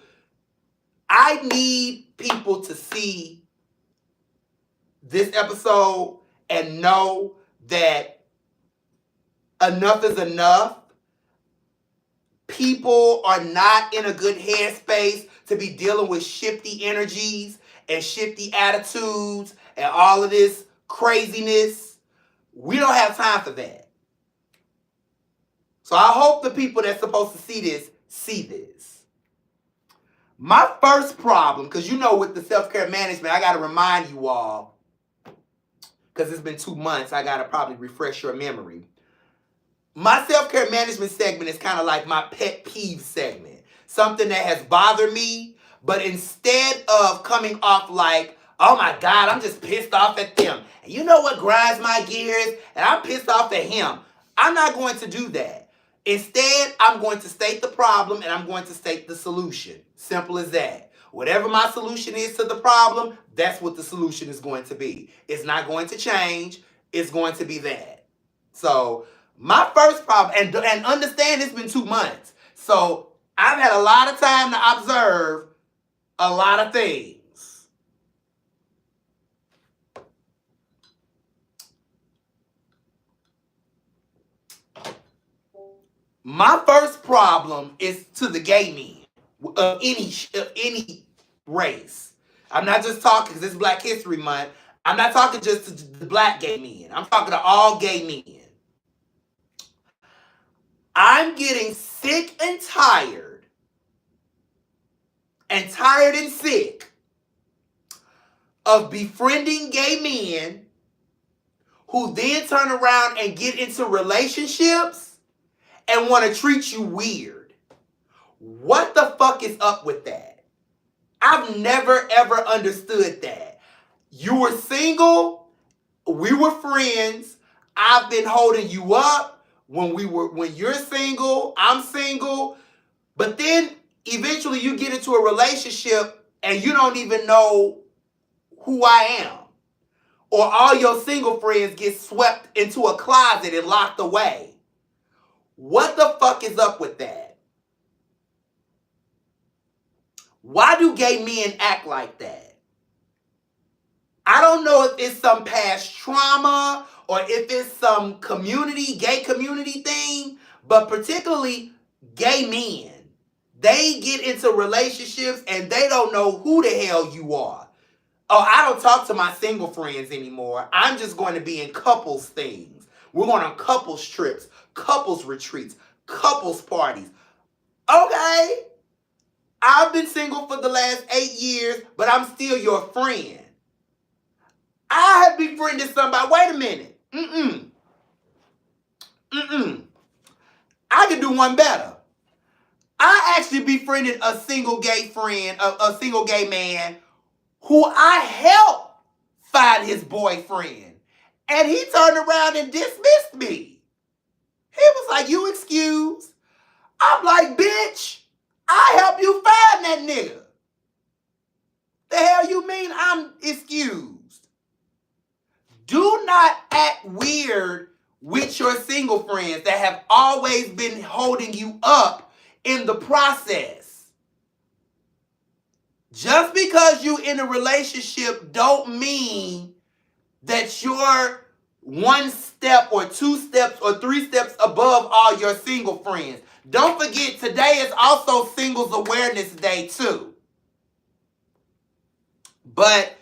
I need people to see this episode and know that enough is enough. People are not in a good headspace to be dealing with shifty energies and shifty attitudes and all of this craziness. We don't have time for that. So I hope the people that's supposed to see this. My first problem, because you know with the self-care management, I got to remind you all, because it's been 2 months, I got to probably refresh your memory. My self-care management segment is kind of like my pet peeve segment. Something that has bothered me, but instead of coming off like, oh my God, I'm just pissed off at them. And you know what grinds my gears? And I'm pissed off at him. I'm not going to do that. Instead, I'm going to state the problem and I'm going to state the solution. Simple as that. Whatever my solution is to the problem, that's what the solution is going to be. It's not going to change. It's going to be that. So my first problem, and understand it's been 2 months. So I've had a lot of time to observe a lot of things. My first problem is to the gay men of any race. I'm not just talking, because it's Black History Month, I'm not talking just to the black gay men. I'm talking to all gay men. I'm getting sick and tired and tired and sick of befriending gay men who then turn around and get into relationships and want to treat you weird. What the fuck is up with that? I've never ever understood that. You were single, we were friends, I've been holding you up when you're single, I'm single, but then eventually you get into a relationship and you don't even know who I am. Or all your single friends get swept into a closet and locked away. What the fuck is up with that? Why do gay men act like that? I don't know if it's some past trauma or if it's some gay community thing, but particularly gay men. They get into relationships and they don't know who the hell you are. Oh, I don't talk to my single friends anymore. I'm just going to be in couples things. We're going on couples trips, couples retreats, couples parties. Okay. I've been single for the last 8 years, but I'm still your friend. I have befriended somebody. Wait a minute. I could do one better. I actually befriended a single gay friend, a single gay man who I helped find his boyfriend. And he turned around and dismissed me. He was like, you excused. I'm like, bitch, I helped you find that nigga. The hell you mean I'm excused? Do not act weird with your single friends that have always been holding you up in the process. Just because you in a relationship don't mean that you're 1 step or 2 steps or 3 steps above all your single friends. Don't forget, today is also Singles Awareness Day too. But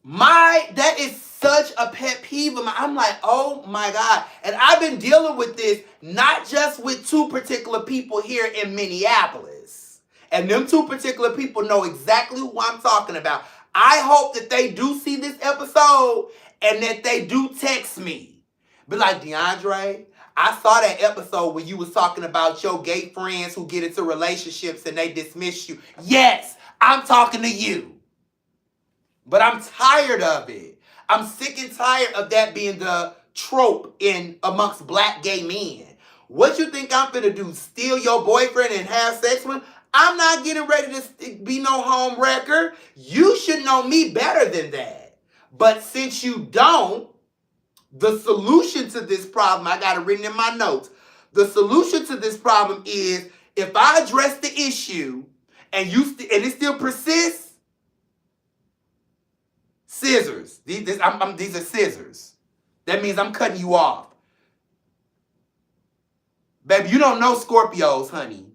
that is such a pet peeve of mine. I'm like, oh my God. And I've been dealing with this not just with 2 particular people here in Minneapolis. And them 2 particular people know exactly who I'm talking about. I hope that they do see this episode and that they do text me. Be like, DeAndre, I saw that episode where you was talking about your gay friends who get into relationships and they dismiss you. Yes, I'm talking to you. But I'm tired of it. I'm sick and tired of that being the trope amongst black gay men. What you think I'm finna do? Steal your boyfriend and have sex with him? I'm not getting ready to be no home wrecker. You should know me better than that. But since you don't, the solution to this problem, I got it written in my notes. The solution to this problem is if I address the issue and it still persists, scissors. These are scissors. That means I'm cutting you off. Baby, you don't know Scorpios, honey.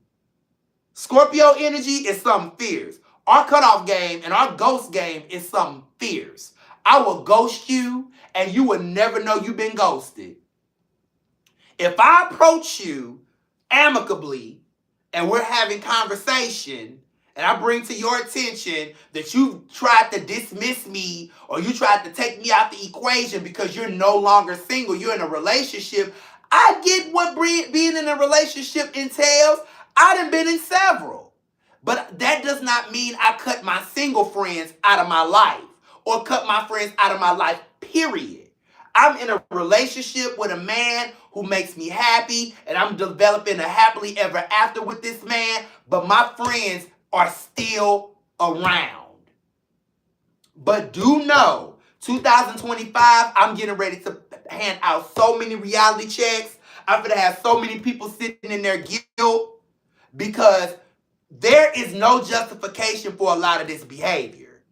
Scorpio energy is something fierce. Our cutoff game and our ghost game is something fierce. I will ghost you and you will never know you've been ghosted. If I approach you amicably and we're having conversation and I bring to your attention that you tried to dismiss me or you tried to take me out the equation because you're no longer single, you're in a relationship, I get what being in a relationship entails. I done been in several. But that does not mean I cut my single friends out of my life or cut my friends out of my life, period. I'm in a relationship with a man who makes me happy and I'm developing a happily ever after with this man, but my friends are still around. But do know, 2025, I'm getting ready to hand out so many reality checks. I'm going to have so many people sitting in their guilt because there is no justification for a lot of this behavior.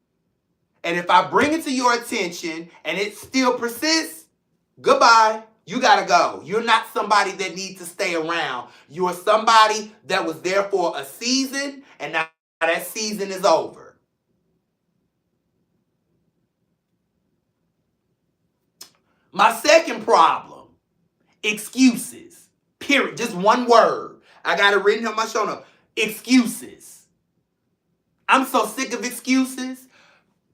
And if I bring it to your attention and it still persists, goodbye. You got to go. You're not somebody that needs to stay around. You're somebody that was there for a season and now that season is over. My second problem, excuses. Period. Just one word. I got it written on my show notes. Excuses. I'm so sick of excuses,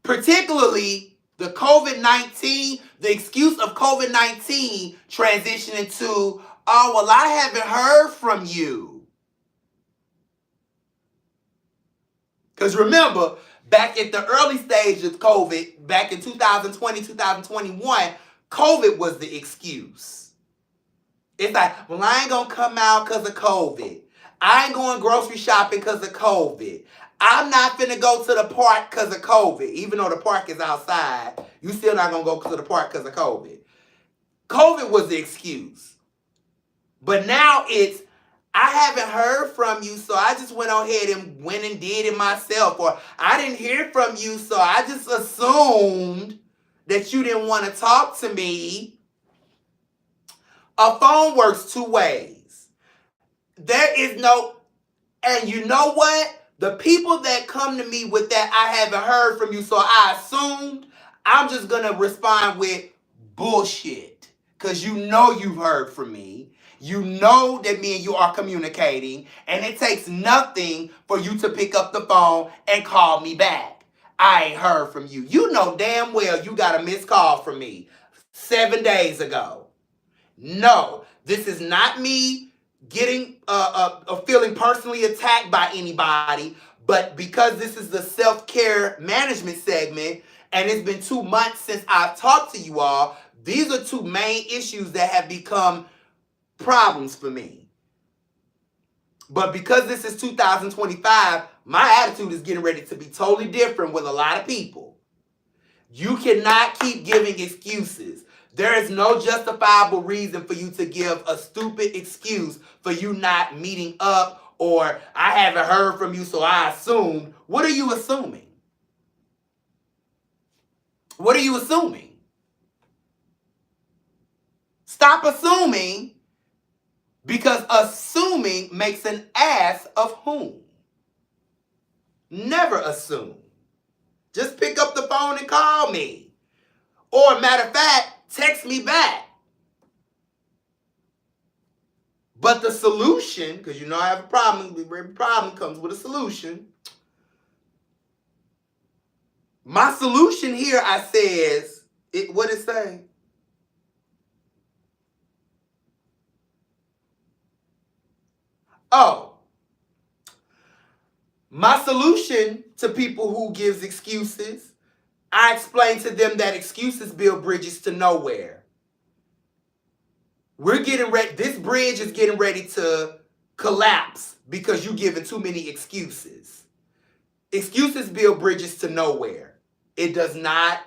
particularly the COVID-19, the excuse of COVID-19 transitioning to, oh, well, I haven't heard from you. Because remember, back at the early stage of COVID, back in 2020, 2021, COVID was the excuse. It's like, well, I ain't going to come out because of COVID. I ain't going grocery shopping because of COVID. I'm not finna go to the park because of COVID. Even though the park is outside, you still not going to go to the park because of COVID. COVID was the excuse. But now it's, I haven't heard from you, so I just went on ahead and went and did it myself. Or I didn't hear from you, so I just assumed that you didn't want to talk to me. A phone works two ways. There is no, and you know what? The people that come to me with that, I haven't heard from you, so I assumed, I'm just going to respond with bullshit. Because you know you've heard from me. You know that me and you are communicating, and it takes nothing for you to pick up the phone and call me back. I ain't heard from you. You know damn well you got a missed call from me 7 days ago. No, this is not me getting feeling personally attacked by anybody, but because this is the self-care management segment, and it's been 2 months since I've talked to you all, these are two main issues that have become problems for me. But because this is 2025, my attitude is getting ready to be totally different with a lot of people. You cannot keep giving excuses. There is no justifiable reason for you to give a stupid excuse for you not meeting up, or I haven't heard from you, so I assumed. What are you assuming? What are you assuming? Stop assuming, because assuming makes an ass of whom? Never assume. Just pick up the phone and call me. Or matter of fact, text me back. But the solution, because you know I have a problem, every problem comes with a solution. My solution here, I says, what it say? Oh, my solution to people who gives excuses, I explain to them that excuses build bridges to nowhere. We're getting ready, this bridge is getting ready to collapse because you're giving too many excuses. Excuses build bridges to nowhere. It does not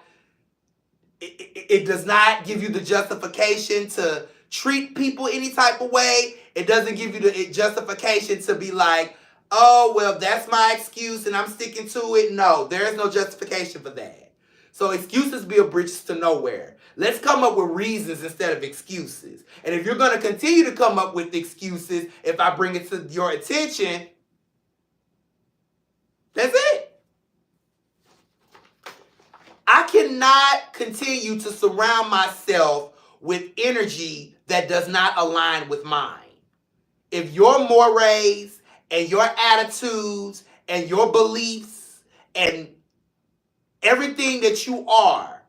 give you the justification to treat people any type of way. It doesn't give you the justification to be like, oh, well, that's my excuse and I'm sticking to it. No, there is no justification for that. So excuses build bridges to nowhere. Let's come up with reasons instead of excuses. And if you're going to continue to come up with excuses, if I bring it to your attention, that's it. I cannot continue to surround myself with energy that does not align with mine. If your mores and your attitudes and your beliefs and everything that you are,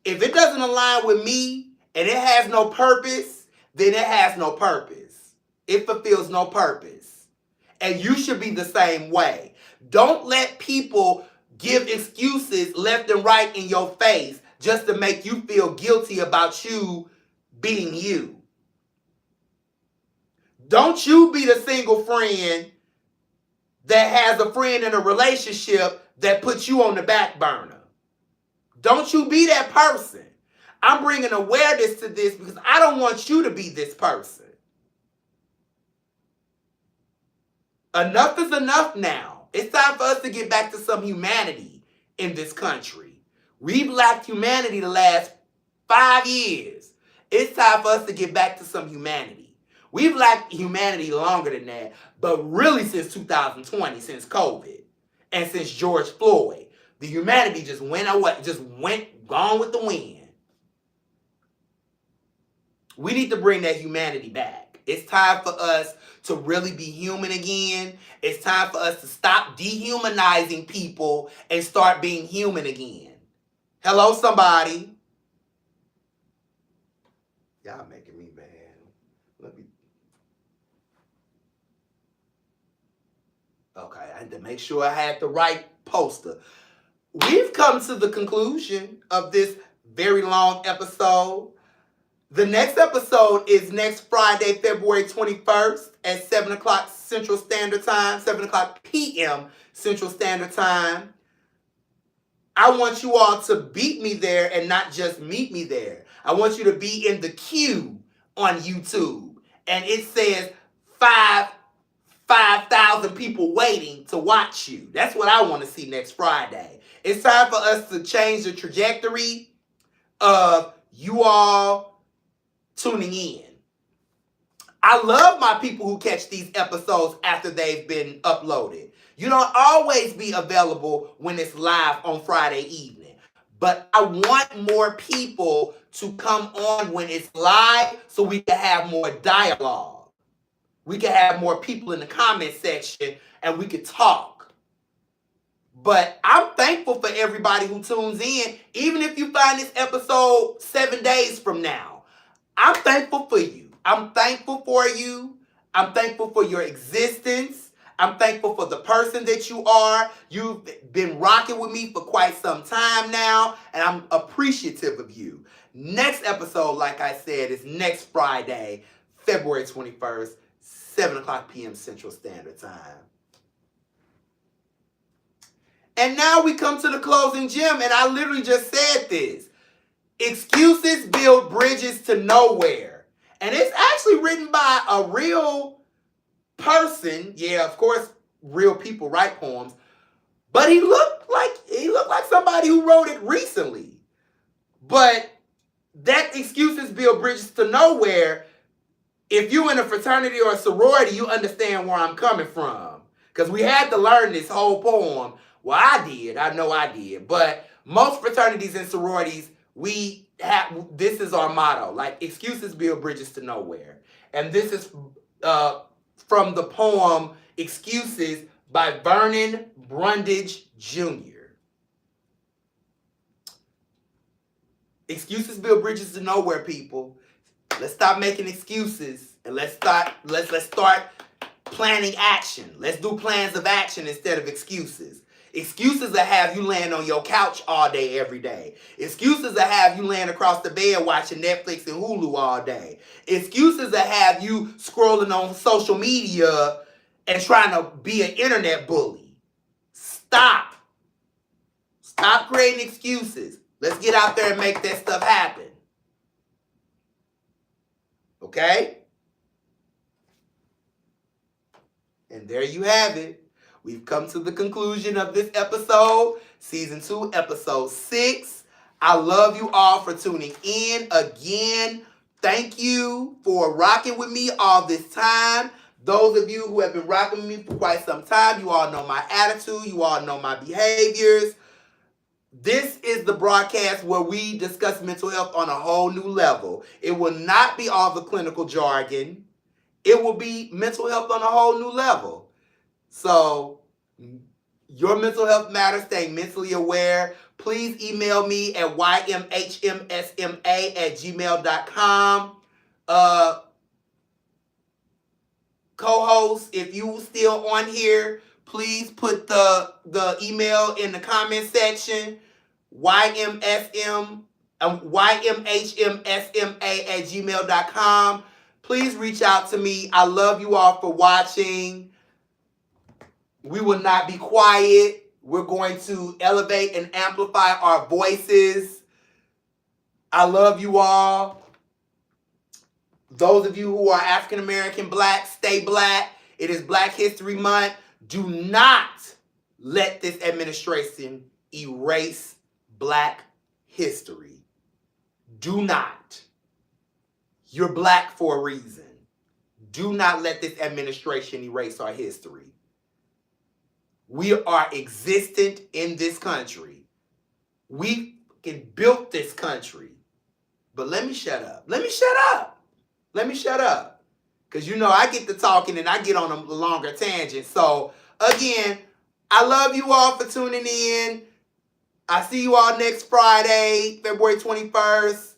if it doesn't align with me and it has no purpose, then it has no purpose. It fulfills no purpose. And you should be the same way. Don't let people give excuses left and right in your face just to make you feel guilty about you being you. Don't you be the single friend that has a friend in a relationship that puts you on the back burner. Don't you be that person. I'm bringing awareness to this because I don't want you to be this person. Enough is enough now. It's time for us to get back to some humanity in this country. We've lacked humanity the last 5 years. It's time for us to get back to some humanity. We've lacked humanity longer than that, but really since 2020, since COVID, and since George Floyd, the humanity just went away, gone with the wind. We need to bring that humanity back. It's time for us to really be human again. It's time for us to stop dehumanizing people and start being human again. Hello, somebody. Y'all making me mad. Let me. Okay, I had to make sure I had the right poster. We've come to the conclusion of this very long episode. The next episode is next Friday, February 21st at 7 o'clock Central Standard Time, 7 o'clock p.m. Central Standard Time. I want you all to beat me there and not just meet me there. I want you to be in the queue on YouTube. And it says 5,000 people waiting to watch you. That's what I want to see next Friday. It's time for us to change the trajectory of you all tuning in. I love my people who catch these episodes after they've been uploaded. You don't always be available when it's live on Friday evening. But I want more people to come on when it's live so we can have more dialogue. We can have more people in the comment section and we can talk. But I'm thankful for everybody who tunes in, even if you find this episode 7 days from now. I'm thankful for you. I'm thankful for you. I'm thankful for your existence. I'm thankful for the person that you are. You've been rocking with me for quite some time now, and I'm appreciative of you. Next episode, like I said, is next Friday, February 21st, 7 o'clock p.m. Central Standard Time. And now we come to the closing gem, and I literally just said this. Excuses build bridges to nowhere. And it's actually written by a real person. Yeah, of course, real people write poems. But he looked like somebody who wrote it recently. But that excuses build bridges to nowhere. If you in a fraternity or a sorority, you understand where I'm coming from. Because we had to learn this whole poem. Well, I did. I know I did. But most fraternities and sororities, this is our motto. Like, excuses build bridges to nowhere. And this is from the poem Excuses by Vernon Brundage Jr. Excuses build bridges to nowhere, people. Let's stop making excuses and let's start planning action. Let's do plans of action instead of excuses. Excuses that have you laying on your couch all day, every day. Excuses that have you laying across the bed watching Netflix and Hulu all day. Excuses that have you scrolling on social media and trying to be an internet bully. Stop. Stop creating excuses. Let's get out there and make that stuff happen. Okay? And there you have it. We've come to the conclusion of this episode, Season 2, Episode 6. I love you all for tuning in again. Thank you for rocking with me all this time. Those of you who have been rocking with me for quite some time, you all know my attitude. You all know my behaviors. This is the broadcast where we discuss mental health on a whole new level. It will not be all the clinical jargon. It will be mental health on a whole new level. So, your mental health matters. Staying mentally aware. Please email me at ymhmsma@gmail.com. Co-host, if you still on here, please put the email in the comment section. ymhmsma@gmail.com. Please reach out to me. I love you all for watching. We will not be quiet. We're going to elevate and amplify our voices. I love you all. Those of you who are African American, Black, stay Black. It is Black History Month. Do not let this administration erase Black history. Do not. You're Black for a reason. Do not let this administration erase our history. We are existent in this country. We can build this country. But let me shut up. Let me shut up. Because you know I get to talking and I get on a longer tangent. So, again, I love you all for tuning in. I see you all next Friday, February 21st.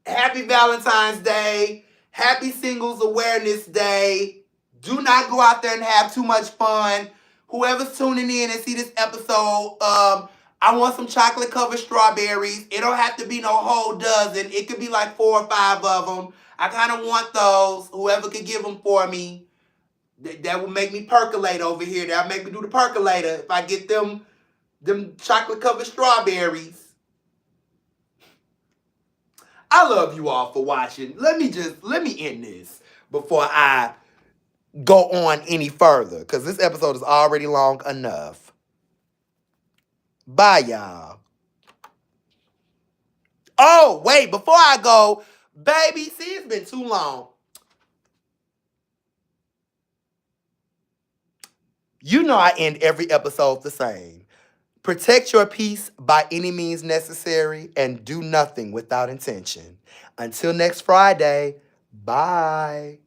Happy Valentine's Day. Happy Singles Awareness Day. Do not go out there and have too much fun. Whoever's tuning in and see this episode, I want some chocolate covered strawberries. It don't have to be no whole dozen. It could be like 4 or 5 of them. I kind of want those. Whoever could give them for me, that will make me percolate over here. That'll make me do the percolator if I get them chocolate covered strawberries. I love you all for watching. Let me end this before I go on any further, because this episode is already long enough. Bye, y'all. Oh, wait, before I go, baby, see, it's been too long. You know I end every episode the same. Protect your peace by any means necessary and do nothing without intention. Until next Friday, bye.